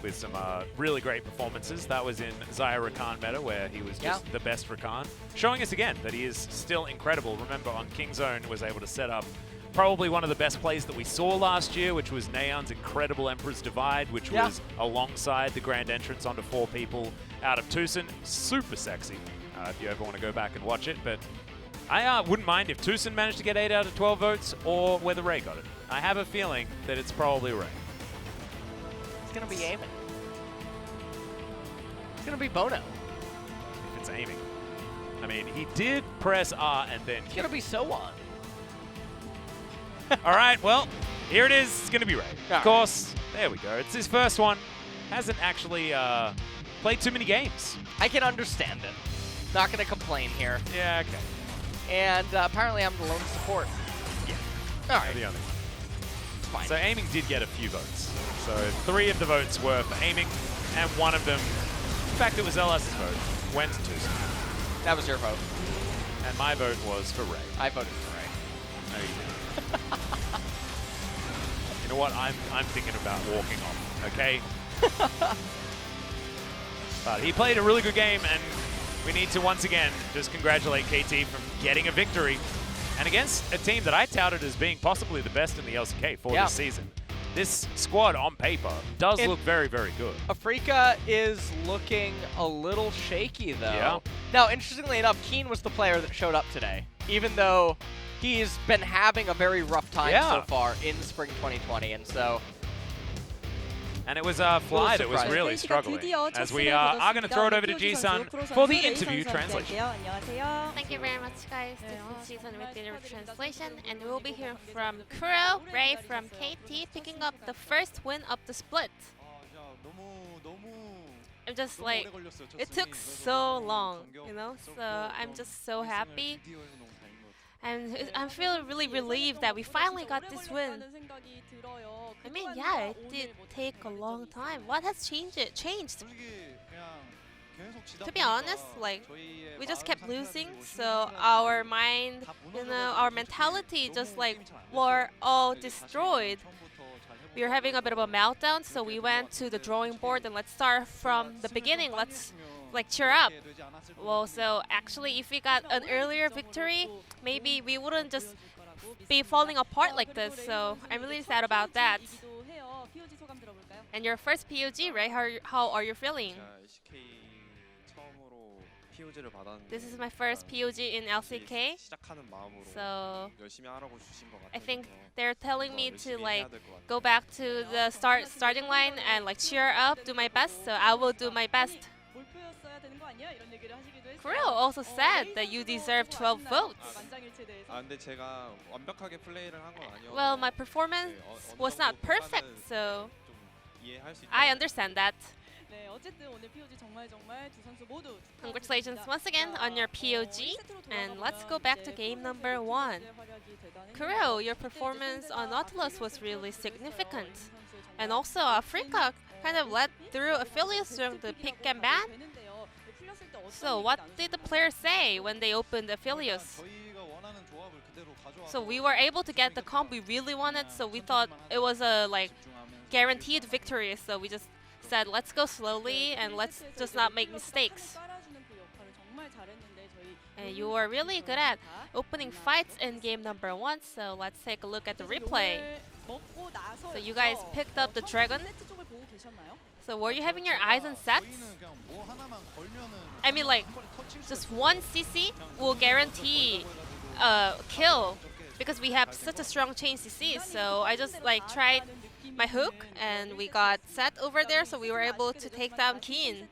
With some really great performances. That was in Zaya Rakan meta, where he was just the best Rakan. Showing us again that he is still incredible. Remember, on King's Zone, was able to set up probably one of the best plays that we saw last year, which was Neon's incredible Emperor's Divide, which was alongside the grand entrance onto 4 people out of Tucson. Super sexy, if you ever want to go back and watch it. But I wouldn't mind if Tucson managed to get 8 out of 12 votes or whether Ray got it. I have a feeling that it's probably Ray. It's going to be aiming. It's going to be Bono. If it's aiming. I mean, he did press R and then... It's going to be so on. All right, well, here it is. It's going to be Ray. Of course, there we go. It's his first one. Hasn't actually played too many games. I can understand it. Not going to complain here. Yeah, okay. And apparently I'm the lone support. Yeah. All right. The only one. It's fine. So aiming did get a few votes. So 3 of the votes were for aiming, and 1 of them, in fact, it was LS's vote, went to Tucson. That was your vote. And my vote was for Ray. I voted for Ray. No, you didn't. You know what? I'm thinking about walking off, okay? But he played a really good game, and we need to once again just congratulate KT from getting a victory. And against a team that I touted as being possibly the best in the LCK for this season. This squad on paper does look very, very good. Afreeca is looking a little shaky, though. Yeah. Now, interestingly enough, Keen was the player that showed up today, even though he's been having a very rough time so far in Spring 2020, and so... And it was Fly that was really struggling, as we are going to throw it over to Ji-sun for the interview translation. Thank you very much, guys. This is Ji-sun with the interview translation, and we'll be hearing from Kuro, Ray from KT, picking up the first win of the split. I'm just like, it took so long, you know? So I'm just so happy. And I feel really relieved that we finally got this win. I mean, yeah, it did take a long time. What has changed? To be honest, like, we just kept losing, so our mind, you know, our mentality just like were all destroyed. We were having a bit of a meltdown, so we went to the drawing board and let's start from the beginning. Let's like cheer up. Well, so actually, if we got an earlier victory, maybe we wouldn't just be falling apart like this. So I'm really sad about that. And your first POG, right? How are you feeling? This is my first POG in LCK, so I think they're telling me to like go back to the starting line and like cheer up, do my best. So I will do my best. Krill also said that you deserve 12 votes. Well, my performance was not perfect, so I understand that. Congratulations once again on your POG, and let's go back to game number 1. Krill, your performance on Nautilus was really significant. And also, Afreeca kind of led through affiliates during the pick and ban. So what did the players say when they opened affiliates? So we were able to get the comp we really wanted, so we thought it was a like guaranteed victory, so we just said let's go slowly and let's just not make mistakes. And you were really good at opening fights in game number 1, so let's take a look at the replay. So you guys picked up the dragon. So were you having your eyes on sets? I mean, like, just one CC will guarantee a kill because we have such a strong chain CC. So I just like tried my hook and we got set over there, so we were able to take down Keen.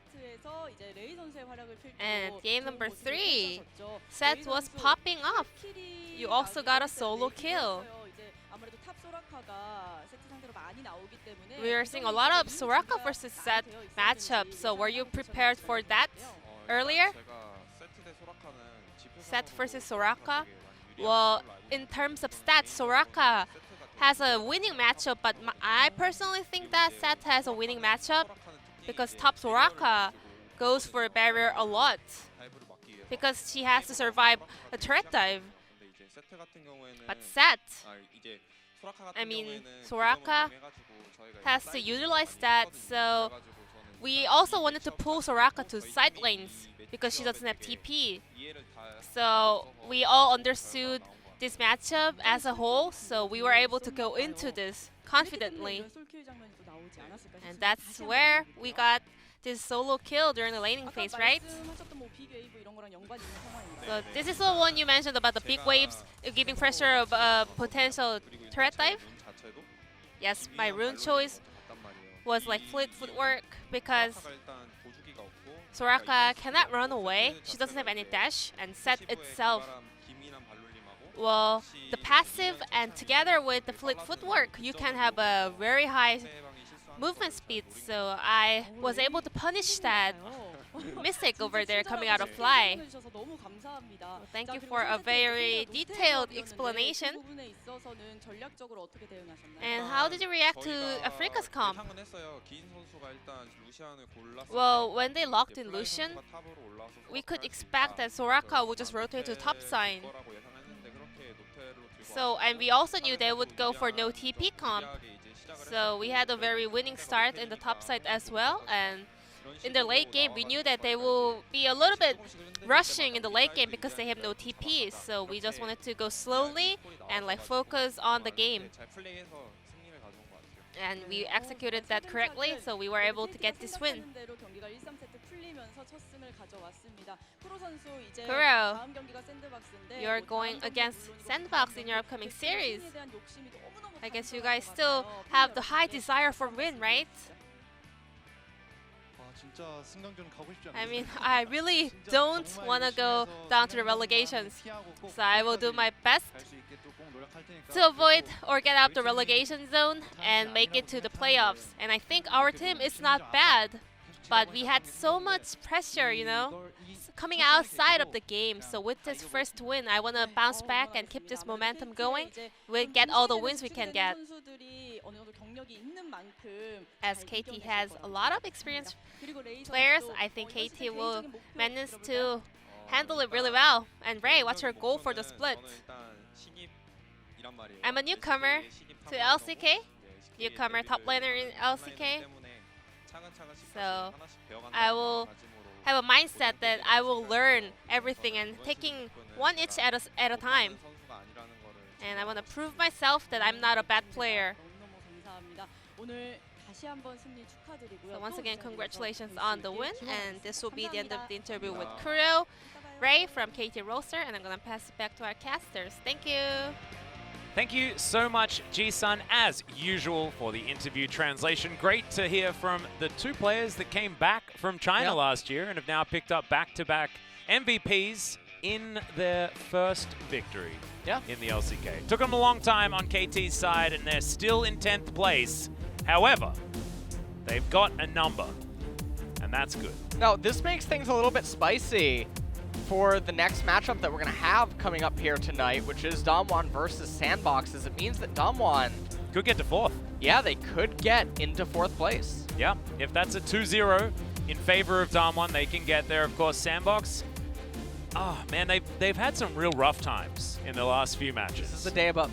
And game number 3, Set was popping off. You also got a solo kill. We were seeing a lot of Soraka versus Set matchup, so were you prepared for that earlier? Set versus Soraka? Well, in terms of stats, Soraka has a winning matchup, but I personally think that Set has a winning matchup because top Soraka goes for a barrier a lot because she has to survive a turret dive. But Set, I mean, Soraka has to utilize that, so we also wanted to pull Soraka to side lanes because she doesn't have TP. So we all understood this matchup as a whole, so we were able to go into this confidently. And that's where we got this solo kill during the laning phase, right? So this is the one you mentioned about the big waves giving pressure of potential turret dive. Yes, my rune choice was like fleet footwork because Soraka cannot run away. She doesn't have any dash, and Set itself, well, the passive and together with the fleet footwork, you can have a very high movement speed. So I was able to punish that mistake over there coming out of fly. Well, thank you for a very detailed explanation. And how did you react to Afreeca's comp? Well, when they locked in Lucian, we could expect that Soraka would just rotate to top side. So, and we also knew they would go for no TP comp. So we had a very winning start in the top side as well, and in the late game we knew that they will be a little bit rushing in the late game because they have no TP, so we just wanted to go slowly and like focus on the game. And we executed that correctly, so we were able to get this win. Kuro, you're going against Sandbox in your upcoming series. I guess you guys still have the high desire for win, right? I mean, I really don't want to go down to the relegations, so I will do my best to avoid or get out the relegation zone and make it to the playoffs. And I think our team is not bad. but we had so much pressure, you know, coming outside of the game. So with this first win, I want to bounce back and keep this momentum going. We'll get all the wins we can get. As KT has a lot of experienced players, I think KT will manage to handle it really well. And Ray, what's your goal for the split? I'm a newcomer to LCK, newcomer top laner in LCK. So I will have a mindset that I will learn everything and taking one each at a time. And I want to prove myself that I'm not a bad player. So once again, congratulations on the win, and this will be the end of the interview with Kuro, Ray from KT Rolster, and I'm going to pass it back to our casters. Thank you. Thank you so much, Ji-sun, as usual, for the interview translation. Great to hear from the two players that came back from China last year and have now picked up back-to-back MVPs in their first victory in the LCK. Took them a long time on KT's side, and they're still in 10th place. However, they've got a number, and that's good. Now, this makes things a little bit spicy for the next matchup that we're going to have coming up here tonight, which is Damwon versus Sandbox, as it means that Damwon could get to 4th. Yeah, they could get into 4th place. Yeah, if that's a 2-0 in favor of Damwon, they can get there. Of course, Sandbox, oh man, they've had some real rough times in the last few matches. This is the day of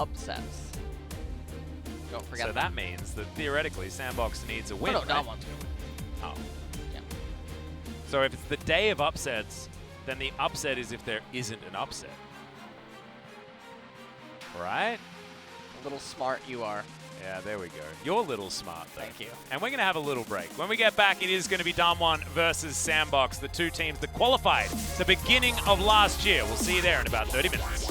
upsets. Don't forget that means that theoretically Sandbox needs a win. No, right? Damwon's going to win. Oh. Yeah. So if it's the day of upsets, then the upset is if there isn't an upset. Right? A little smart you are. Yeah, there we go. You're a little smart, though. Thank you. And we're going to have a little break. When we get back, it is going to be Damwon versus Sandbox, the two teams that qualified the beginning of last year. We'll see you there in about 30 minutes.